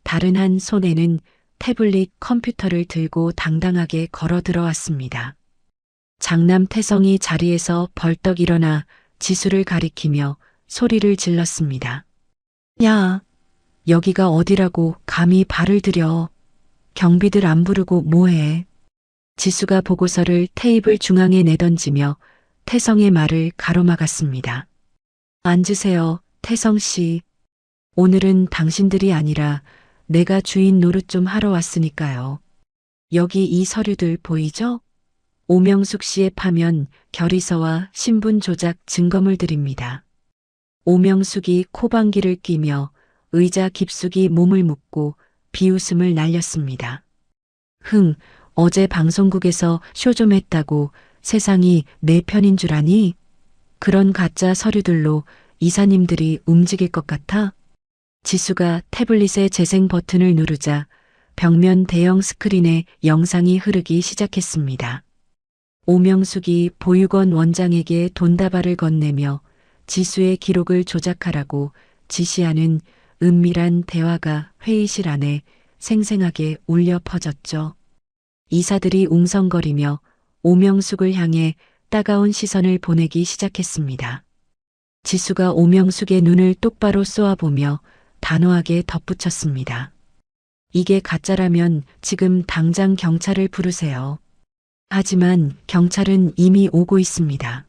A: 다른 한 손에는 태블릿 컴퓨터를 들고 당당하게 걸어 들어왔습니다. 장남 태성이 자리에서 벌떡 일어나 지수를 가리키며 소리를 질렀습니다. 야, 여기가 어디라고 감히 발을 들여. 경비들 안 부르고 뭐해. 지수가 보고서를 테이블 중앙에 내던지며 태성의 말을 가로막았습니다. 앉으세요, 태성 씨. 오늘은 당신들이 아니라 내가 주인 노릇 좀 하러 왔으니까요. 여기 이 서류들 보이죠? 오명숙 씨의 파면, 결의서와 신분 조작 증거물들입니다. 오명숙이 코방귀를 뀌며 의자 깊숙이 몸을 묻고 비웃음을 날렸습니다. 어제 방송국에서 쇼 좀 했다고 세상이 내 편인 줄 아니? 그런 가짜 서류들로 이사님들이 움직일 것 같아? 지수가 태블릿의 재생 버튼을 누르자 벽면 대형 스크린에 영상이 흐르기 시작했습니다. 오명숙이 보육원 원장에게 돈다발을 건네며 지수의 기록을 조작하라고 지시하는 은밀한 대화가 회의실 안에 생생하게 울려 퍼졌죠. 이사들이 웅성거리며 오명숙을 향해 따가운 시선을 보내기 시작했습니다. 지수가 오명숙의 눈을 똑바로 쏘아보며 단호하게 덧붙였습니다. 이게 가짜라면 지금 당장 경찰을 부르세요. 하지만 경찰은 이미 오고 있습니다.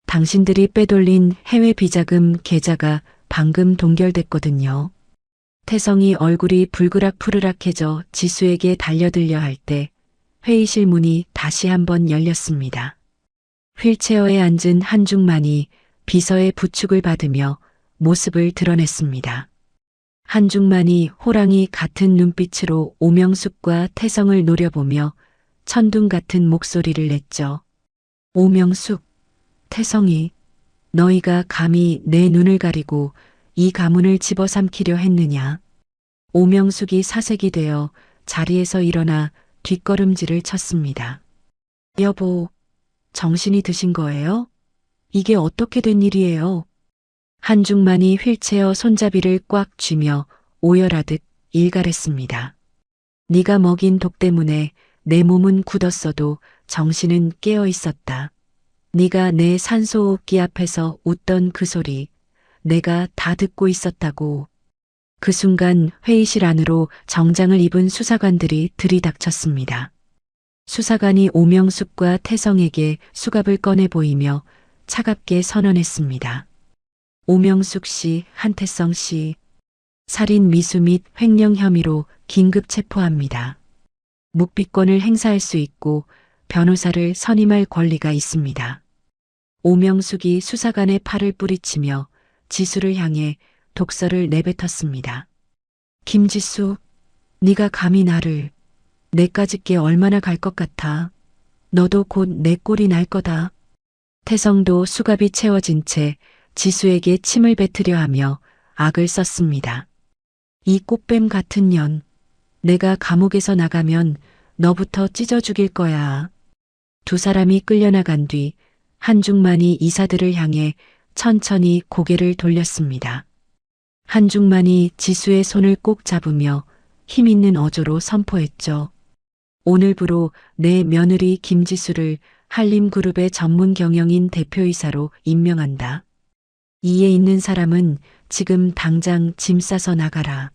A: 당신들이 빼돌린 해외 비자금 계좌가 방금 동결됐거든요. 태성이 얼굴이 불그락푸르락해져 지수에게 달려들려 할 때 회의실 문이 다시 한번 열렸습니다. 휠체어에 앉은 한중만이 비서의 부축을 받으며 모습을 드러냈습니다. 한중만이 호랑이 같은 눈빛으로 오명숙과 태성을 노려보며 천둥 같은 목소리를 냈죠. 오명숙, 태성이, 너희가 감히 내 눈을 가리고 이 가문을 집어삼키려 했느냐. 오명숙이 사색이 되어 자리에서 일어나 뒷걸음질을 쳤습니다. 여보, 정신이 드신 거예요? 이게 어떻게 된 일이에요? 한중만이 휠체어 손잡이를 꽉 쥐며 오열하듯 일갈했습니다. 네가 먹인 독 때문에 내 몸은 굳었어도 정신은 깨어 있었다. 네가 내 산소호흡기 앞에서 웃던 그 소리 내가 다 듣고 있었다고. 그 순간 회의실 안으로 정장을 입은 수사관들이 들이닥쳤습니다. 수사관이 오명숙과 태성에게 수갑을 꺼내 보이며 차갑게 선언했습니다. 오명숙 씨, 한태성 씨, 살인 미수 및 횡령 혐의로 긴급 체포합니다. 묵비권을 행사할 수 있고 변호사를 선임할 권리가 있습니다. 오명숙이 수사관의 팔을 뿌리치며 지수를 향해 독서를 내뱉었습니다. 김지수, 네가 감히 나를, 내까짓 게 얼마나 갈 것 같아. 너도 곧 내 꼴이 날 거다. 태성도 수갑이 채워진 채 지수에게 침을 뱉으려 하며 악을 썼습니다. 이 꽃뱀 같은 년, 내가 감옥에서 나가면 너부터 찢어 죽일 거야. 두 사람이 끌려나간 뒤 한중만이 이사들을 향해 천천히 고개를 돌렸습니다. 한중만이 지수의 손을 꼭 잡으며 힘있는 어조로 선포했죠. 오늘부로 내 며느리 김지수를 한림그룹의 전문 경영인 대표이사로 임명한다. 이에 있는 사람은 지금 당장 짐 싸서 나가라.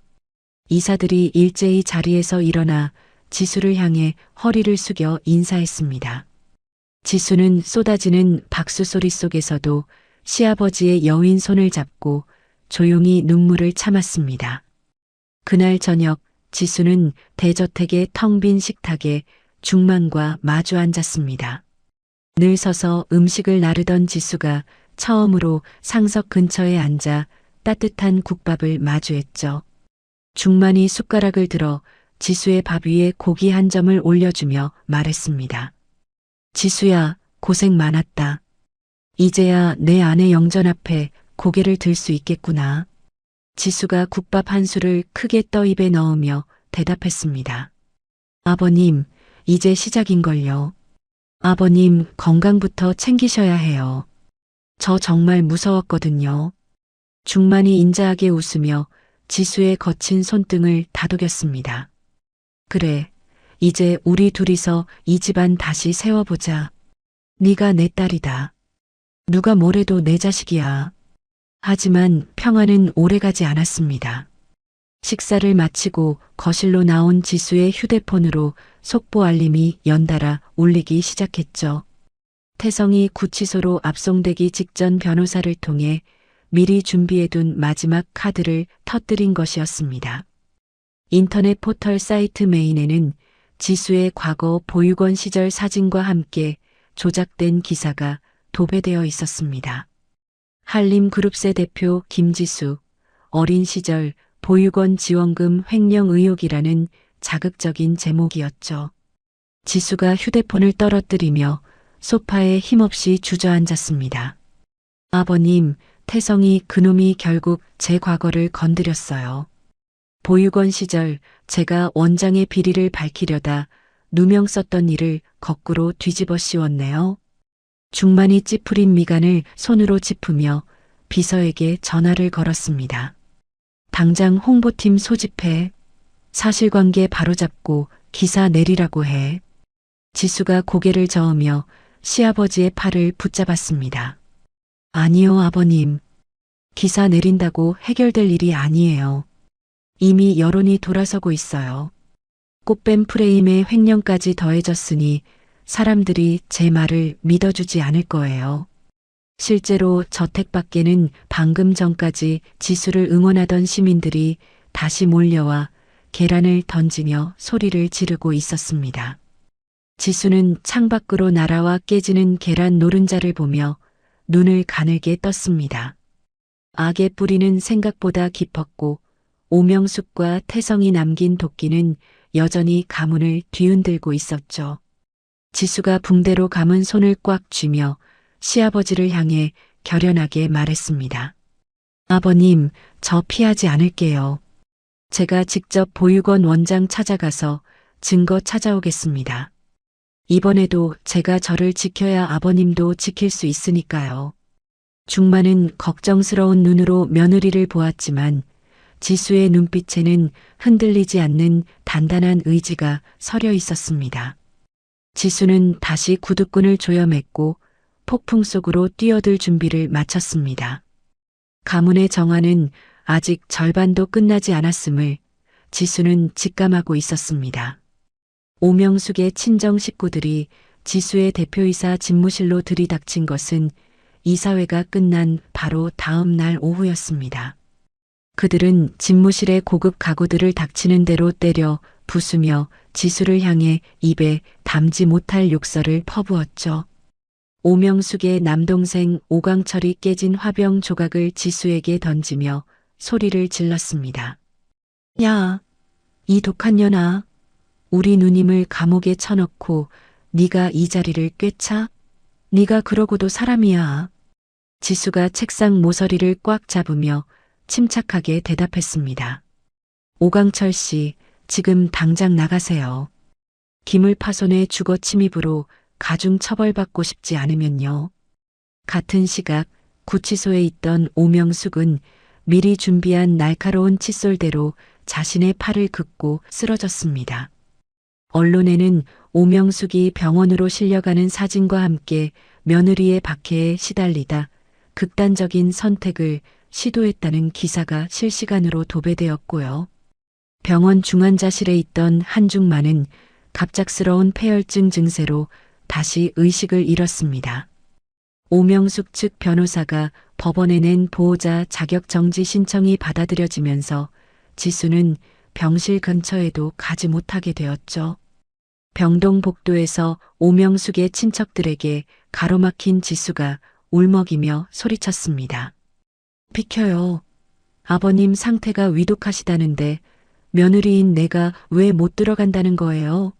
A: 이사들이 일제히 자리에서 일어나 지수를 향해 허리를 숙여 인사했습니다. 지수는 쏟아지는 박수 소리 속에서도 시아버지의 여윈 손을 잡고 조용히 눈물을 참았습니다. 그날 저녁 지수는 대저택의 텅 빈 식탁에 중만과 마주 앉았습니다. 늘 서서 음식을 나르던 지수가 처음으로 상석 근처에 앉아 따뜻한 국밥을 마주했죠. 중만이 숟가락을 들어 지수의 밥 위에 고기 한 점을 올려주며 말했습니다. 지수야, 고생 많았다. 이제야 내 아내 영전 앞에 고개를 들 수 있겠구나. 지수가 국밥 한 술을 크게 떠 입에 넣으며 대답했습니다. 아버님, 이제 시작인걸요. 아버님 건강부터 챙기셔야 해요. 저 정말 무서웠거든요. 중만이 인자하게 웃으며 지수의 거친 손등을 다독였습니다. 그래, 이제 우리 둘이서 이 집안 다시 세워보자. 네가 내 딸이다. 누가 뭐래도 내 자식이야. 하지만 평화는 오래가지 않았습니다. 식사를 마치고 거실로 나온 지수의 휴대폰으로 속보 알림이 연달아 울리기 시작했죠. 태성이 구치소로 압송되기 직전 변호사를 통해 미리 준비해둔 마지막 카드를 터뜨린 것이었습니다. 인터넷 포털 사이트 메인에는 지수의 과거 보육원 시절 사진과 함께 조작된 기사가 도배되어 있었습니다. 한림그룹세 대표 김지수, 어린 시절 보육원 지원금 횡령 의혹이라는 자극적인 제목이었죠. 지수가 휴대폰을 떨어뜨리며 소파에 힘없이 주저앉았습니다. 아버님, 태성이 그놈이 결국 제 과거를 건드렸어요. 보육원 시절 제가 원장의 비리를 밝히려다 누명 썼던 일을 거꾸로 뒤집어 씌웠네요. 중만이 찌푸린 미간을 손으로 짚으며 비서에게 전화를 걸었습니다. 당장 홍보팀 소집해. 사실관계 바로잡고 기사 내리라고 해. 지수가 고개를 저으며 시아버지의 팔을 붙잡았습니다. 아니요, 아버님. 기사 내린다고 해결될 일이 아니에요. 이미 여론이 돌아서고 있어요. 꽃뱀 프레임에 횡령까지 더해졌으니 사람들이 제 말을 믿어주지 않을 거예요. 실제로 저택 밖에는 방금 전까지 지수를 응원하던 시민들이 다시 몰려와 계란을 던지며 소리를 지르고 있었습니다. 지수는 창밖으로 날아와 깨지는 계란 노른자를 보며 눈을 가늘게 떴습니다. 악의 뿌리는 생각보다 깊었고 오명숙과 태성이 남긴 도끼는 여전히 가문을 뒤흔들고 있었죠. 지수가 붕대로 감은 손을 꽉 쥐며 시아버지를 향해 결연하게 말했습니다. 아버님, 저 피하지 않을게요. 제가 직접 보육원 원장 찾아가서 증거 찾아오겠습니다. 이번에도 제가 저를 지켜야 아버님도 지킬 수 있으니까요. 중만은 걱정스러운 눈으로 며느리를 보았지만 지수의 눈빛에는 흔들리지 않는 단단한 의지가 서려 있었습니다. 지수는 다시 구두끈을 조여맸고 폭풍 속으로 뛰어들 준비를 마쳤습니다. 가문의 정화는 아직 절반도 끝나지 않았음을 지수는 직감하고 있었습니다. 오명숙의 친정 식구들이 지수의 대표이사 집무실로 들이닥친 것은 이사회가 끝난 바로 다음 날 오후였습니다. 그들은 집무실의 고급 가구들을 닥치는 대로 때려 부수며 지수를 향해 입에 담지 못할 욕설을 퍼부었죠. 오명숙의 남동생 오광철이 깨진 화병 조각을 지수에게 던지며 소리를 질렀습니다. 야, 이 독한 년아, 우리 누님을 감옥에 쳐넣고 네가 이 자리를 꿰차? 네가 그러고도 사람이야. 지수가 책상 모서리를 꽉 잡으며 침착하게 대답했습니다. 오강철 씨, 지금 당장 나가세요. 기물파손의 주거 침입으로 가중 처벌받고 싶지 않으면요. 같은 시각 구치소에 있던 오명숙은 미리 준비한 날카로운 칫솔대로 자신의 팔을 긋고 쓰러졌습니다. 언론에는 오명숙이 병원으로 실려가는 사진과 함께 며느리의 박해에 시달리다 극단적인 선택을 시도했다는 기사가 실시간으로 도배되었고요. 병원 중환자실에 있던 한중만은 갑작스러운 폐혈증 증세로 다시 의식을 잃었습니다. 오명숙 측 변호사가 법원에 낸 보호자 자격 정지 신청이 받아들여지면서 지수는 병실 근처에도 가지 못하게 되었죠. 병동 복도에서 오명숙의 친척들에게 가로막힌 지수가 울먹이며 소리쳤습니다. 비켜요. 아버님 상태가 위독하시다는데 며느리인 내가 왜 못 들어간다는 거예요?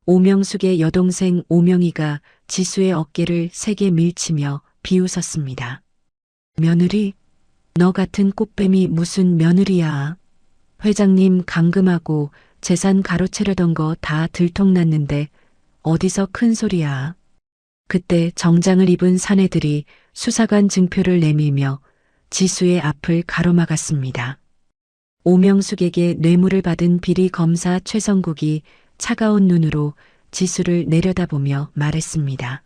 A: 오명숙의 여동생 오명이가 지수의 어깨를 세게 밀치며 비웃었습니다. 며느리? 너 같은 꽃뱀이 무슨 며느리야. 회장님 감금하고 재산 가로채려던 거 다 들통났는데 어디서 큰 소리야. 그때 정장을 입은 사내들이 수사관 증표를 내밀며 지수의 앞을 가로막았습니다. 오명숙에게 뇌물을 받은 비리 검사 최성국이 차가운 눈으로 지수를 내려다보며 말했습니다.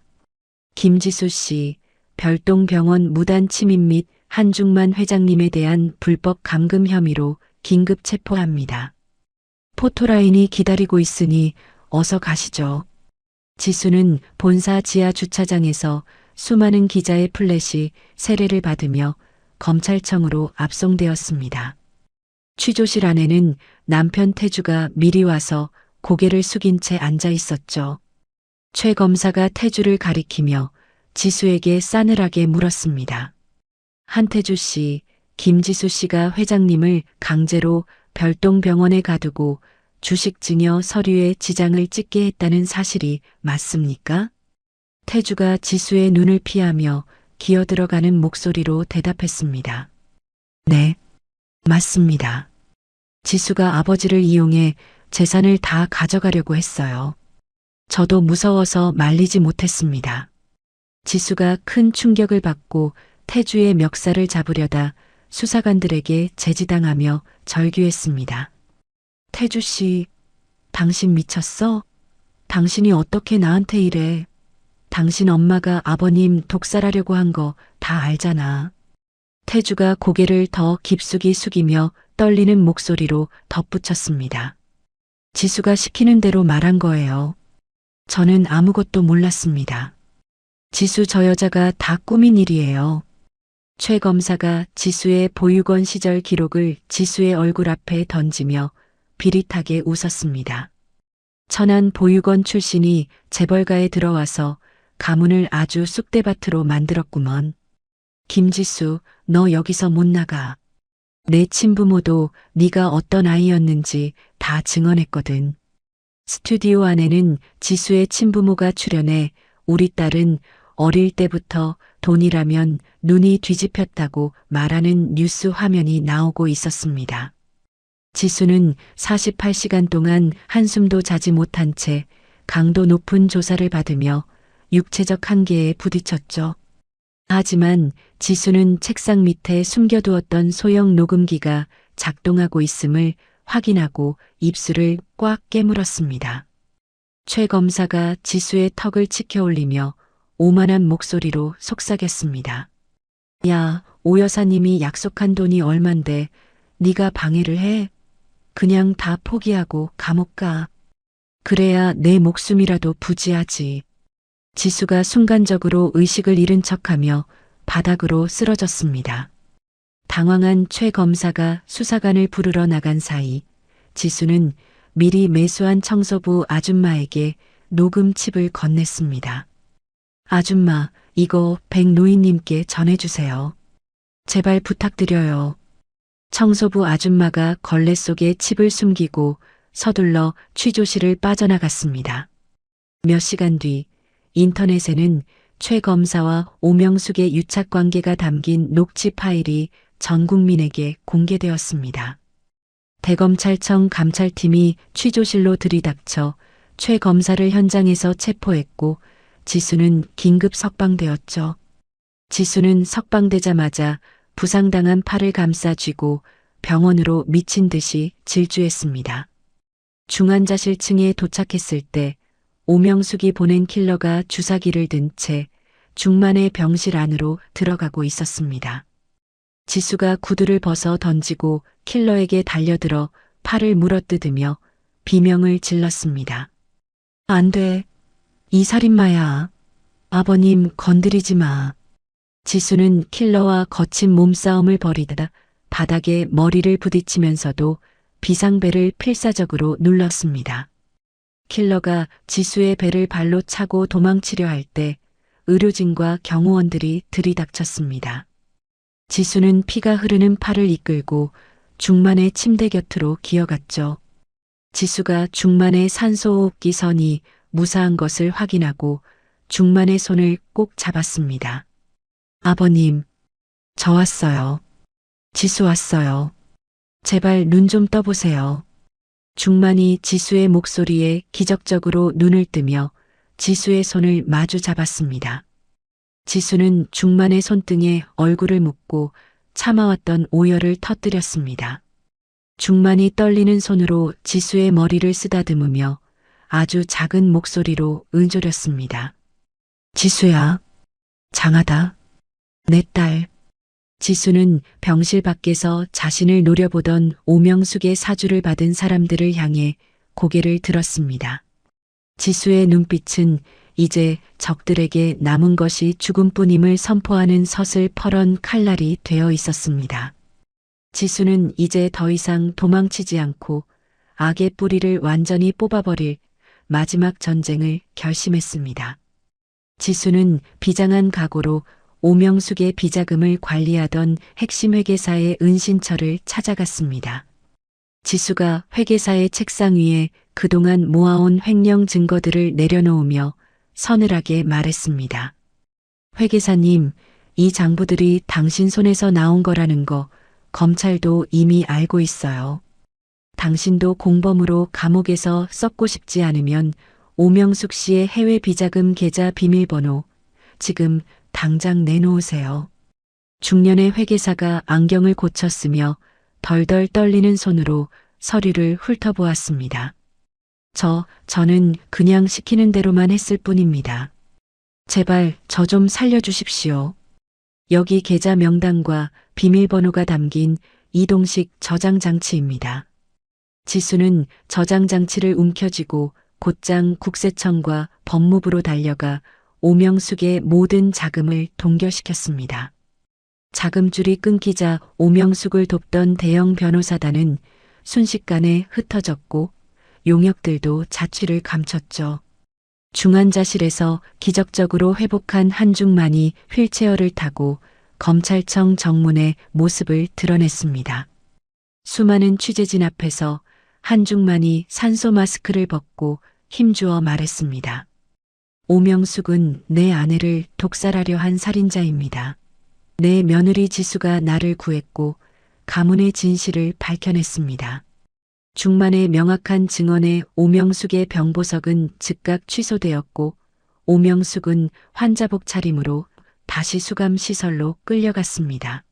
A: 김지수 씨, 별동병원 무단 침입 및 한중만 회장님에 대한 불법 감금 혐의로 긴급 체포합니다. 포토라인이 기다리고 있으니 어서 가시죠. 지수는 본사 지하 주차장에서 수많은 기자의 플래시 세례를 받으며 검찰청으로 압송되었습니다. 취조실 안에는 남편 태주가 미리 와서 고개를 숙인 채 앉아 있었죠. 최 검사가 태주를 가리키며 지수에게 싸늘하게 물었습니다. 한태주 씨, 김지수 씨가 회장님을 강제로 별동병원에 가두고 주식 증여 서류에 지장을 찍게 했다는 사실이 맞습니까? 태주가 지수의 눈을 피하며 기어들어가는 목소리로 대답했습니다. 네, 맞습니다. 지수가 아버지를 이용해 재산을 다 가져가려고 했어요. 저도 무서워서 말리지 못했습니다. 지수가 큰 충격을 받고 태주의 멱살을 잡으려다 수사관들에게 제지당하며 절규했습니다. 태주 씨, 당신 미쳤어? 당신이 어떻게 나한테 이래? 당신 엄마가 아버님 독살하려고 한 거 다 알잖아. 태주가 고개를 더 깊숙이 숙이며 떨리는 목소리로 덧붙였습니다. 지수가 시키는 대로 말한 거예요. 저는 아무것도 몰랐습니다. 지수 저 여자가 다 꾸민 일이에요. 최 검사가 지수의 보육원 시절 기록을 지수의 얼굴 앞에 던지며 비릿하게 웃었습니다. 천안 보육원 출신이 재벌가에 들어와서 가문을 아주 쑥대밭으로 만들었구먼. 김지수, 너 여기서 못 나가. 내 친부모도 네가 어떤 아이였는지 다 증언했거든. 스튜디오 안에는 지수의 친부모가 출연해 우리 딸은 어릴 때부터 돈이라면 눈이 뒤집혔다고 말하는 뉴스 화면이 나오고 있었습니다. 지수는 48시간 동안 한숨도 자지 못한 채 강도 높은 조사를 받으며 육체적 한계에 부딪혔죠. 하지만 지수는 책상 밑에 숨겨두었던 소형 녹음기가 작동하고 있음을 확인하고 입술을 꽉 깨물었습니다. 최 검사가 지수의 턱을 치켜 올리며 오만한 목소리로 속삭였습니다. 야, 오 여사님이 약속한 돈이 얼만데 네가 방해를 해? 그냥 다 포기하고 감옥 가. 그래야 내 목숨이라도 부지하지. 지수가 순간적으로 의식을 잃은 척하며 바닥으로 쓰러졌습니다. 당황한 최 검사가 수사관을 부르러 나간 사이 지수는 미리 매수한 청소부 아줌마에게 녹음 칩을 건넸습니다. 아줌마, 이거 백노인님께 전해주세요. 제발 부탁드려요. 청소부 아줌마가 걸레 속에 칩을 숨기고 서둘러 취조실을 빠져나갔습니다. 몇 시간 뒤 인터넷에는 최 검사와 오명숙의 유착 관계가 담긴 녹취 파일이 전 국민에게 공개되었습니다. 대검찰청 감찰팀이 취조실로 들이닥쳐 최 검사를 현장에서 체포했고 지수는 긴급 석방되었죠. 지수는 석방되자마자 부상당한 팔을 감싸 쥐고 병원으로 미친 듯이 질주했습니다. 중환자실 층에 도착했을 때 오명숙이 보낸 킬러가 주사기를 든 채 중만의 병실 안으로 들어가고 있었습니다. 지수가 구두를 벗어 던지고 킬러에게 달려들어 팔을 물어뜯으며 비명을 질렀습니다. 안 돼. 이 살인마야. 아버님 건드리지 마. 지수는 킬러와 거친 몸싸움을 벌이다 바닥에 머리를 부딪히면서도 비상벨을 필사적으로 눌렀습니다. 킬러가 지수의 배를 발로 차고 도망치려 할 때 의료진과 경호원들이 들이닥쳤습니다. 지수는 피가 흐르는 팔을 이끌고 중만의 침대 곁으로 기어갔죠. 지수가 중만의 산소호흡기 선이 무사한 것을 확인하고 중만의 손을 꼭 잡았습니다. 아버님, 저 왔어요. 지수 왔어요. 제발 눈 좀 떠보세요. 중만이 지수의 목소리에 기적적으로 눈을 뜨며 지수의 손을 마주 잡았습니다. 지수는 중만의 손등에 얼굴을 묻고 참아왔던 오열을 터뜨렸습니다. 중만이 떨리는 손으로 지수의 머리를 쓰다듬으며 아주 작은 목소리로 은조렸습니다. 지수야, 장하다. 내 딸. 지수는 병실 밖에서 자신을 노려보던 오명숙의 사주를 받은 사람들을 향해 고개를 들었습니다. 지수의 눈빛은 이제 적들에게 남은 것이 죽음뿐임을 선포하는 서슬퍼런 칼날이 되어 있었습니다. 지수는 이제 더 이상 도망치지 않고 악의 뿌리를 완전히 뽑아버릴 마지막 전쟁을 결심했습니다. 지수는 비장한 각오로 오명숙의 비자금을 관리하던 핵심 회계사의 은신처를 찾아갔습니다. 지수가 회계사의 책상 위에 그동안 모아온 횡령 증거들을 내려놓으며 서늘하게 말했습니다. 회계사님, 이 장부들이 당신 손에서 나온 거라는 거 검찰도 이미 알고 있어요. 당신도 공범으로 감옥에서 썩고 싶지 않으면 오명숙 씨의 해외 비자금 계좌 비밀번호 지금 당장 내놓으세요. 중년의 회계사가 안경을 고쳤으며 덜덜 떨리는 손으로 서류를 훑어보았습니다. 저는 그냥 시키는 대로만 했을 뿐입니다. 제발 저 좀 살려주십시오. 여기 계좌 명단과 비밀번호가 담긴 이동식 저장장치입니다. 지수는 저장장치를 움켜쥐고 곧장 국세청과 법무부로 달려가 오명숙의 모든 자금을 동결시켰습니다. 자금줄이 끊기자 오명숙을 돕던 대형 변호사단은 순식간에 흩어졌고 용역들도 자취를 감췄죠. 중환자실에서 기적적으로 회복한 한중만이 휠체어를 타고 검찰청 정문에 모습을 드러냈습니다. 수많은 취재진 앞에서 한중만이 산소 마스크를 벗고 힘주어 말했습니다. 오명숙은 내 아내를 독살하려 한 살인자입니다. 내 며느리 지수가 나를 구했고 가문의 진실을 밝혀냈습니다. 중만의 명확한 증언에 오명숙의 병보석은 즉각 취소되었고 오명숙은 환자복 차림으로 다시 수감시설로 끌려갔습니다.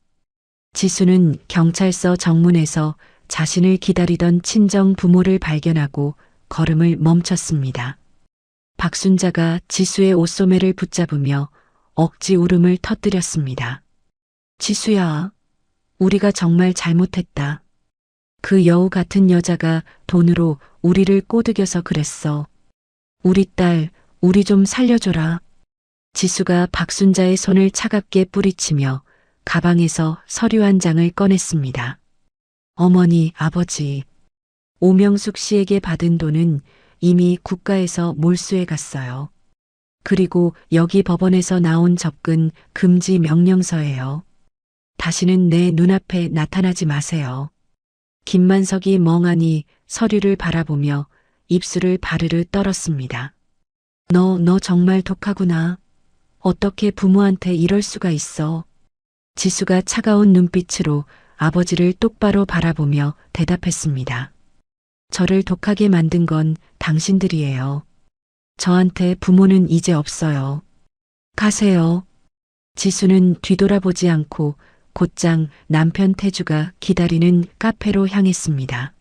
A: 지수는 경찰서 정문에서 자신을 기다리던 친정 부모를 발견하고 걸음을 멈췄습니다. 박순자가 지수의 옷소매를 붙잡으며 억지 울음을 터뜨렸습니다. 지수야, 우리가 정말 잘못했다. 그 여우 같은 여자가 돈으로 우리를 꼬드겨서 그랬어. 우리 딸, 우리 좀 살려줘라. 지수가 박순자의 손을 차갑게 뿌리치며 가방에서 서류 한 장을 꺼냈습니다. 어머니, 아버지, 오명숙 씨에게 받은 돈은 이미 국가에서 몰수해 갔어요. 그리고 여기 법원에서 나온 접근 금지 명령서예요. 다시는 내 눈앞에 나타나지 마세요. 김만석이 멍하니 서류를 바라보며 입술을 바르르 떨었습니다. 너 정말 독하구나. 어떻게 부모한테 이럴 수가 있어. 지수가 차가운 눈빛으로 아버지를 똑바로 바라보며 대답했습니다. 저를 독하게 만든 건 당신들이에요. 저한테 부모는 이제 없어요. 가세요. 지수는 뒤돌아보지 않고 곧장 남편 태주가 기다리는 카페로 향했습니다.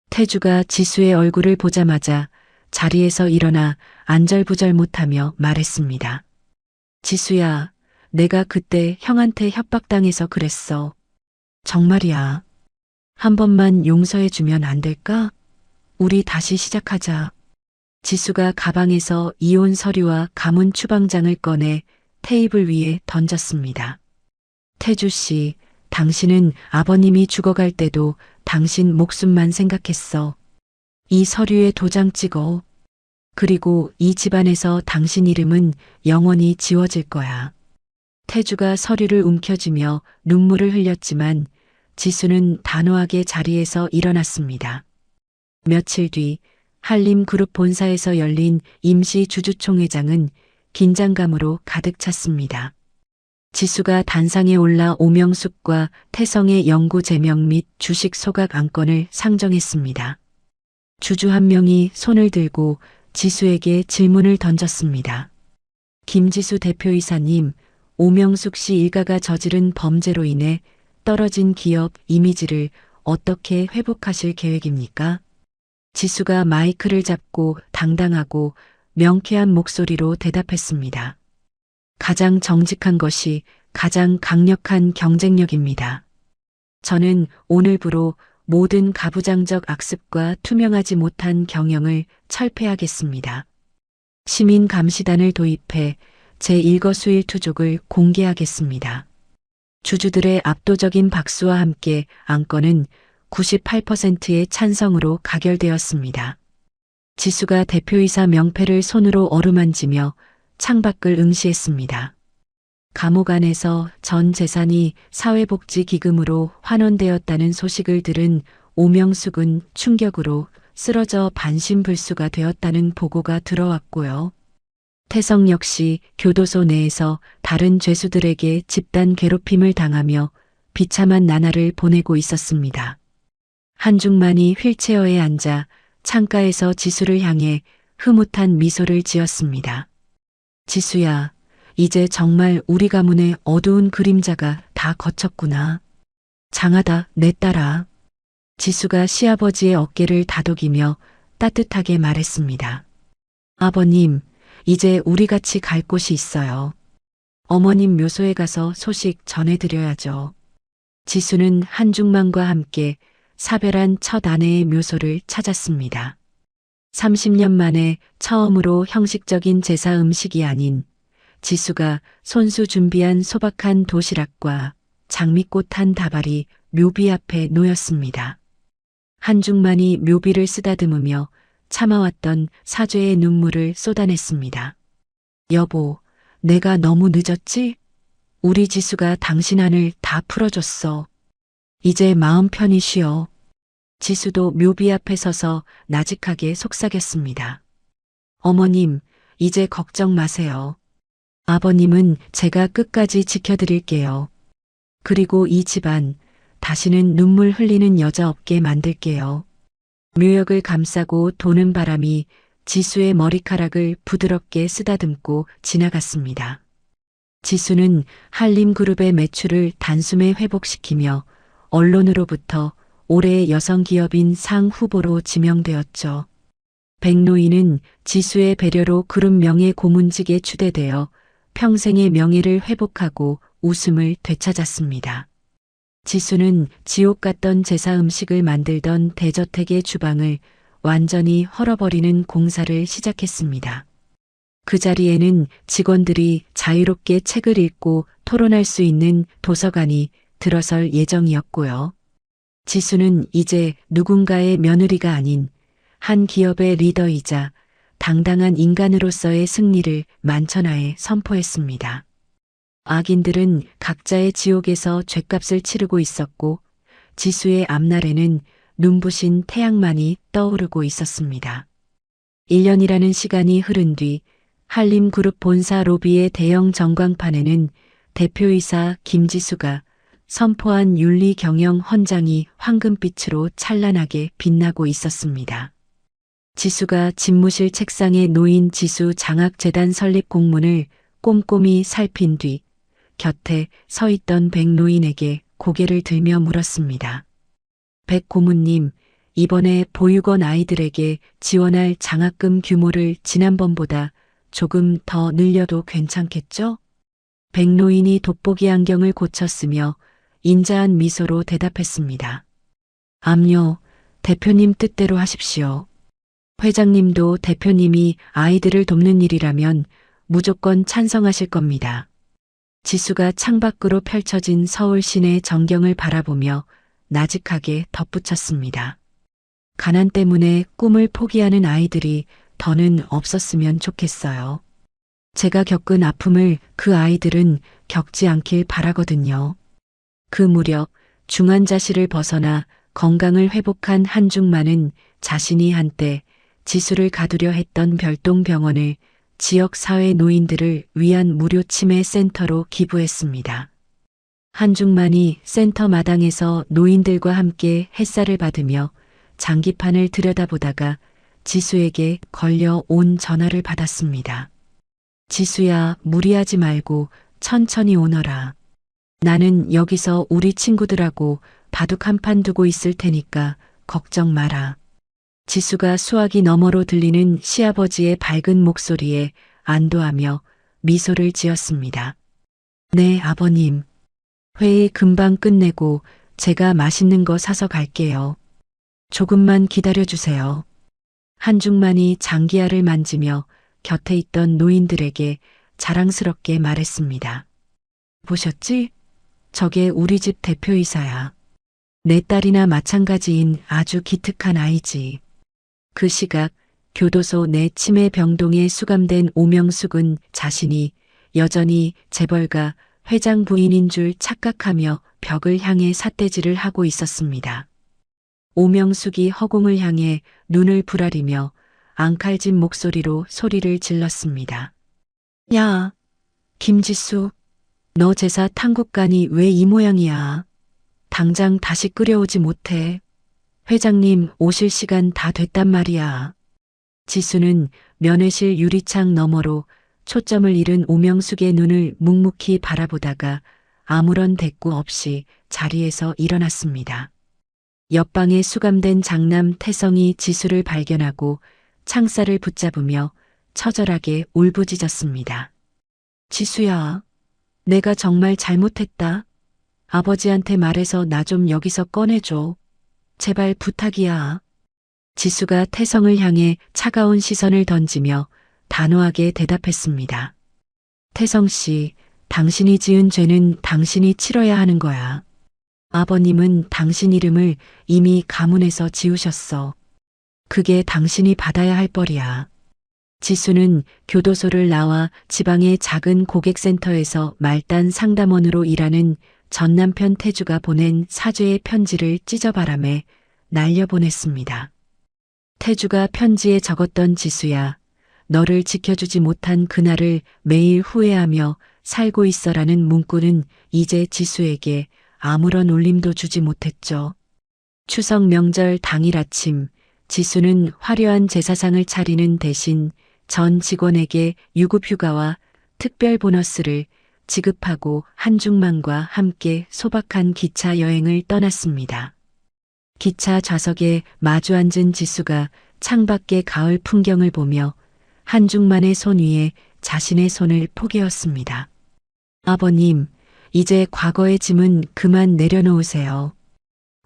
A: 태주가 지수의 얼굴을 보자마자 자리에서 일어나 안절부절 못하며 말했습니다. 지수야, 내가 그때 형한테 협박당해서 그랬어. 정말이야. 한 번만 용서해주면 안 될까? 우리 다시 시작하자. 지수가 가방에서 이혼 서류와 가문 추방장을 꺼내 테이블 위에 던졌습니다. 태주 씨, 당신은 아버님이 죽어갈 때도 당신 목숨만 생각했어. 이 서류에 도장 찍어. 그리고 이 집안에서 당신 이름은 영원히 지워질 거야. 태주가 서류를 움켜쥐며 눈물을 흘렸지만 지수는 단호하게 자리에서 일어났습니다. 며칠 뒤 한림그룹 본사에서 열린 임시 주주총회장은 긴장감으로 가득 찼습니다. 지수가 단상에 올라 오명숙과 태성의 영구 제명 및 주식 소각 안건을 상정했습니다. 주주 한 명이 손을 들고 지수에게 질문을 던졌습니다. 김지수 대표이사님, 오명숙 씨 일가가 저지른 범죄로 인해 떨어진 기업 이미지를 어떻게 회복하실 계획입니까? 지수가 마이크를 잡고 당당하고 명쾌한 목소리로 대답했습니다. 가장 정직한 것이 가장 강력한 경쟁력입니다. 저는 오늘부로 모든 가부장적 악습과 투명하지 못한 경영을 철폐하겠습니다. 시민감시단을 도입해 제1거수일투족을 공개하겠습니다. 주주들의 압도적인 박수와 함께 안건은 98%의 찬성으로 가결되었습니다. 지수가 대표이사 명패를 손으로 어루만지며 창밖을 응시했습니다. 감옥 안에서 전 재산이 사회복지기금으로 환원되었다는 소식을 들은 오명숙은 충격으로 쓰러져 반신불수가 되었다는 보고가 들어왔고요. 태성 역시 교도소 내에서 다른 죄수들에게 집단 괴롭힘을 당하며 비참한 나날을 보내고 있었습니다. 한중만이 휠체어에 앉아 창가에서 지수를 향해 흐뭇한 미소를 지었습니다. 지수야, 이제 정말 우리 가문의 어두운 그림자가 다 걷혔구나. 장하다, 내 딸아. 지수가 시아버지의 어깨를 다독이며 따뜻하게 말했습니다. 아버님, 이제 우리 같이 갈 곳이 있어요. 어머님 묘소에 가서 소식 전해드려야죠. 지수는 한중만과 함께 사별한 첫 아내의 묘소를 찾았습니다. 30년 만에 처음으로 형식적인 제사 음식이 아닌 지수가 손수 준비한 소박한 도시락과 장미꽃 한 다발이 묘비 앞에 놓였습니다. 한중만이 묘비를 쓰다듬으며 참아왔던 사죄의 눈물을 쏟아냈습니다. 여보, 내가 너무 늦었지? 우리 지수가 당신 안을 다 풀어줬어. 이제 마음 편히 쉬어. 지수도 묘비 앞에 서서 나직하게 속삭였습니다. 어머님, 이제 걱정 마세요. 아버님은 제가 끝까지 지켜드릴게요. 그리고 이 집안 다시는 눈물 흘리는 여자 없게 만들게요. 묘역을 감싸고 도는 바람이 지수의 머리카락을 부드럽게 쓰다듬고 지나갔습니다. 지수는 한림그룹의 매출을 단숨에 회복시키며 언론으로부터 올해의 여성기업인 상 후보로 지명되었죠. 백노인은 지수의 배려로 그룹 명예 고문직에 추대되어 평생의 명예를 회복하고 웃음을 되찾았습니다. 지수는 지옥 같던 제사 음식을 만들던 대저택의 주방을 완전히 헐어버리는 공사를 시작했습니다. 그 자리에는 직원들이 자유롭게 책을 읽고 토론할 수 있는 도서관이 들어설 예정이었고요. 지수는 이제 누군가의 며느리가 아닌 한 기업의 리더이자 당당한 인간으로서의 승리를 만천하에 선포했습니다. 악인들은 각자의 지옥에서 죗값을 치르고 있었고 지수의 앞날에는 눈부신 태양만이 떠오르고 있었습니다. 1년이라는 시간이 흐른 뒤 한림그룹 본사 로비의 대형 전광판에는 대표이사 김지수가 선포한 윤리경영 헌장이 황금빛으로 찬란하게 빛나고 있었습니다. 지수가 집무실 책상에 놓인 지수 장학재단 설립 공문을 꼼꼼히 살핀 뒤 곁에 서 있던 백 노인에게 고개를 들며 물었습니다. 백 고문님, 이번에 보육원 아이들에게 지원할 장학금 규모를 지난번보다 조금 더 늘려도 괜찮겠죠? 백 노인이 돋보기 안경을 고쳤으며 인자한 미소로 대답했습니다. 암요, 대표님 뜻대로 하십시오. 회장님도 대표님이 아이들을 돕는 일이라면 무조건 찬성하실 겁니다. 지수가 창밖으로 펼쳐진 서울 시내 전경을 바라보며 나직하게 덧붙였습니다. 가난 때문에 꿈을 포기하는 아이들이 더는 없었으면 좋겠어요. 제가 겪은 아픔을 그 아이들은 겪지 않길 바라거든요. 그 무렵 중환자실을 벗어나 건강을 회복한 한중만은 자신이 한때 지수를 가두려 했던 별동병원을 지역사회 노인들을 위한 무료 치매 센터로 기부했습니다. 한중만이 센터 마당에서 노인들과 함께 햇살을 받으며 장기판을 들여다보다가 지수에게 걸려온 전화를 받았습니다. 지수야, 무리하지 말고 천천히 오너라. 나는 여기서 우리 친구들하고 바둑 한 판 두고 있을 테니까 걱정 마라. 지수가 수화기 너머로 들리는 시아버지의 밝은 목소리에 안도하며 미소를 지었습니다. 네, 아버님. 회의 금방 끝내고 제가 맛있는 거 사서 갈게요. 조금만 기다려주세요. 한중만이 장기하를 만지며 곁에 있던 노인들에게 자랑스럽게 말했습니다. 보셨지? 저게 우리 집 대표이사야. 내 딸이나 마찬가지인 아주 기특한 아이지. 그 시각 교도소 내 치매 병동에 수감된 오명숙은 자신이 여전히 재벌가 회장 부인인 줄 착각하며 벽을 향해 삿대질을 하고 있었습니다. 오명숙이 허공을 향해 눈을 부라리며 앙칼진 목소리로 소리를 질렀습니다. 야, 김지수, 너 제사 탕국간이 왜 이 모양이야? 당장 다시 끌여오지 못해. 회장님 오실 시간 다 됐단 말이야. 지수는 면회실 유리창 너머로 초점을 잃은 오명숙의 눈을 묵묵히 바라보다가 아무런 대꾸 없이 자리에서 일어났습니다. 옆방에 수감된 장남 태성이 지수를 발견하고 창살을 붙잡으며 처절하게 울부짖었습니다. 지수야, 내가 정말 잘못했다. 아버지한테 말해서 나 좀 여기서 꺼내줘. 제발 부탁이야. 지수가 태성을 향해 차가운 시선을 던지며 단호하게 대답했습니다. 태성 씨, 당신이 지은 죄는 당신이 치러야 하는 거야. 아버님은 당신 이름을 이미 가문에서 지우셨어. 그게 당신이 받아야 할 벌이야. 지수는 교도소를 나와 지방의 작은 고객센터에서 말단 상담원으로 일하는 전 남편 태주가 보낸 사죄의 편지를 찢어바람에 날려보냈습니다. 태주가 편지에 적었던 지수야, 너를 지켜주지 못한 그날을 매일 후회하며 살고 있어라는 문구는 이제 지수에게 아무런 울림도 주지 못했죠. 추석 명절 당일 아침, 지수는 화려한 제사상을 차리는 대신 전 직원에게 유급휴가와 특별 보너스를 지급하고 한중만과 함께 소박한 기차 여행을 떠났습니다. 기차 좌석에 마주 앉은 지수가 창밖의 가을 풍경을 보며 한중만의 손 위에 자신의 손을 포개었습니다. 아버님, 이제 과거의 짐은 그만 내려놓으세요.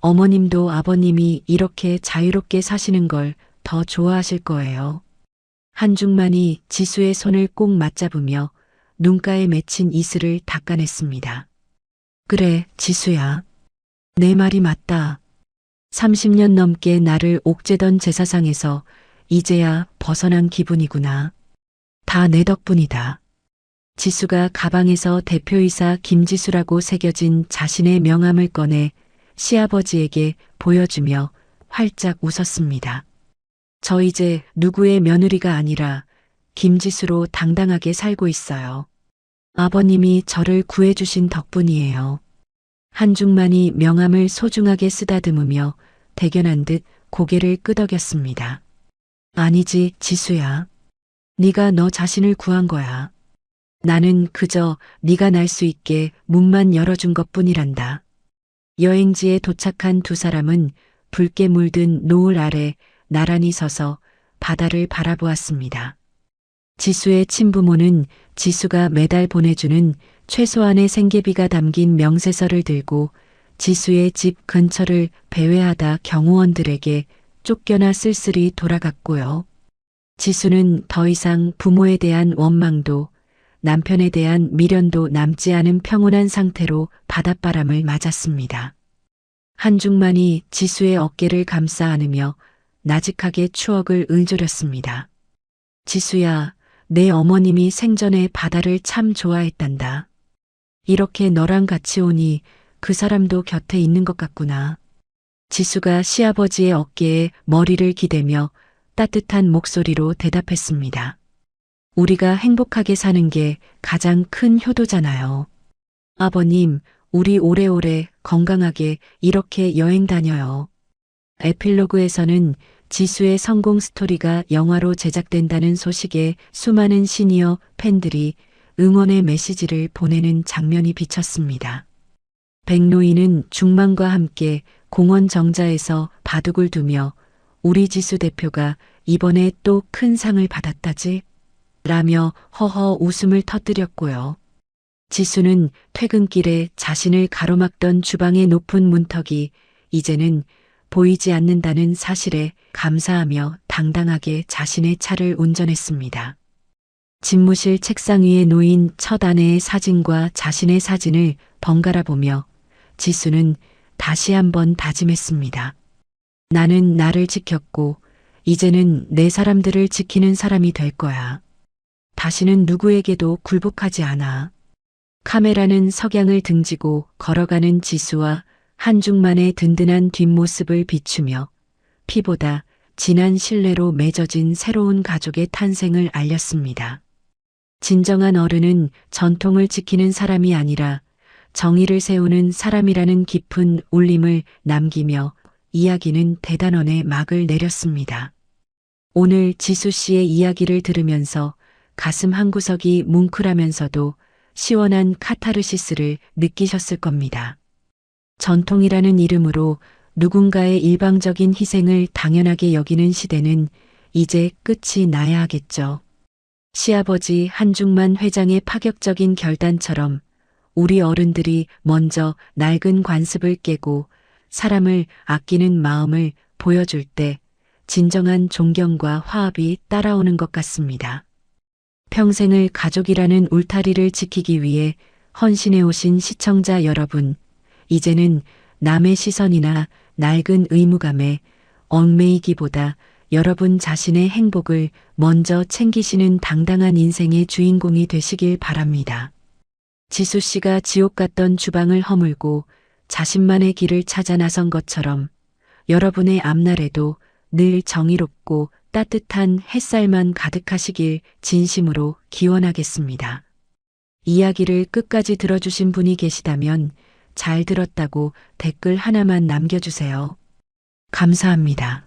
A: 어머님도 아버님이 이렇게 자유롭게 사시는 걸 더 좋아하실 거예요. 한중만이 지수의 손을 꼭 맞잡으며 눈가에 맺힌 이슬을 닦아냈습니다. 그래, 지수야. 내 말이 맞다. 30년 넘게 나를 옥죄던 제사상에서 이제야 벗어난 기분이구나. 다 내 덕분이다. 지수가 가방에서 대표이사 김지수라고 새겨진 자신의 명함을 꺼내 시아버지에게 보여주며 활짝 웃었습니다. 저 이제 누구의 며느리가 아니라 김지수로 당당하게 살고 있어요. 아버님이 저를 구해주신 덕분이에요. 한중만이 명함을 소중하게 쓰다듬으며 대견한 듯 고개를 끄덕였습니다. 아니지, 지수야. 네가 너 자신을 구한 거야. 나는 그저 네가 날 수 있게 문만 열어준 것뿐이란다. 여행지에 도착한 두 사람은 붉게 물든 노을 아래 나란히 서서 바다를 바라보았습니다. 지수의 친부모는 지수가 매달 보내주는 최소한의 생계비가 담긴 명세서를 들고 지수의 집 근처를 배회하다 경호원들에게 쫓겨나 쓸쓸히 돌아갔고요. 지수는 더 이상 부모에 대한 원망도 남편에 대한 미련도 남지 않은 평온한 상태로 바닷바람을 맞았습니다. 한중만이 지수의 어깨를 감싸 안으며 나직하게 추억을 을조렸습니다. 지수야, 내 어머님이 생전에 바다를 참 좋아했단다. 이렇게 너랑 같이 오니 그 사람도 곁에 있는 것 같구나. 지수가 시아버지의 어깨에 머리를 기대며 따뜻한 목소리로 대답했습니다. 우리가 행복하게 사는 게 가장 큰 효도잖아요. 아버님, 우리 오래오래 건강하게 이렇게 여행 다녀요. 에필로그에서는 지수의 성공 스토리가 영화로 제작된다는 소식에 수많은 시니어 팬들이 응원의 메시지를 보내는 장면이 비쳤습니다. 백로이는 중망과 함께 공원 정자에서 바둑을 두며 우리 지수 대표가 이번에 또 큰 상을 받았다지? 라며 허허 웃음을 터뜨렸고요. 지수는 퇴근길에 자신을 가로막던 주방의 높은 문턱이 이제는 보이지 않는다는 사실에 감사하며 당당하게 자신의 차를 운전했습니다. 집무실 책상 위에 놓인 첫 아내의 사진과 자신의 사진을 번갈아 보며 지수는 다시 한번 다짐했습니다. 나는 나를 지켰고 이제는 내 사람들을 지키는 사람이 될 거야. 다시는 누구에게도 굴복하지 않아. 카메라는 석양을 등지고 걸어가는 지수와 한중만의 든든한 뒷모습을 비추며 피보다 진한 신뢰로 맺어진 새로운 가족의 탄생을 알렸습니다. 진정한 어른은 전통을 지키는 사람이 아니라 정의를 세우는 사람이라는 깊은 울림을 남기며 이야기는 대단원의 막을 내렸습니다. 오늘 지수 씨의 이야기를 들으면서 가슴 한구석이 뭉클하면서도 시원한 카타르시스를 느끼셨을 겁니다. 전통이라는 이름으로 누군가의 일방적인 희생을 당연하게 여기는 시대는 이제 끝이 나야 하겠죠. 시아버지 한중만 회장의 파격적인 결단처럼 우리 어른들이 먼저 낡은 관습을 깨고 사람을 아끼는 마음을 보여줄 때 진정한 존경과 화합이 따라오는 것 같습니다. 평생을 가족이라는 울타리를 지키기 위해 헌신해 오신 시청자 여러분, 이제는 남의 시선이나 낡은 의무감에 얽매이기보다 여러분 자신의 행복을 먼저 챙기시는 당당한 인생의 주인공이 되시길 바랍니다. 지수 씨가 지옥 같던 주방을 허물고 자신만의 길을 찾아 나선 것처럼 여러분의 앞날에도 늘 정의롭고 따뜻한 햇살만 가득하시길 진심으로 기원하겠습니다. 이야기를 끝까지 들어주신 분이 계시다면 잘 들었다고 댓글 하나만 남겨주세요. 감사합니다.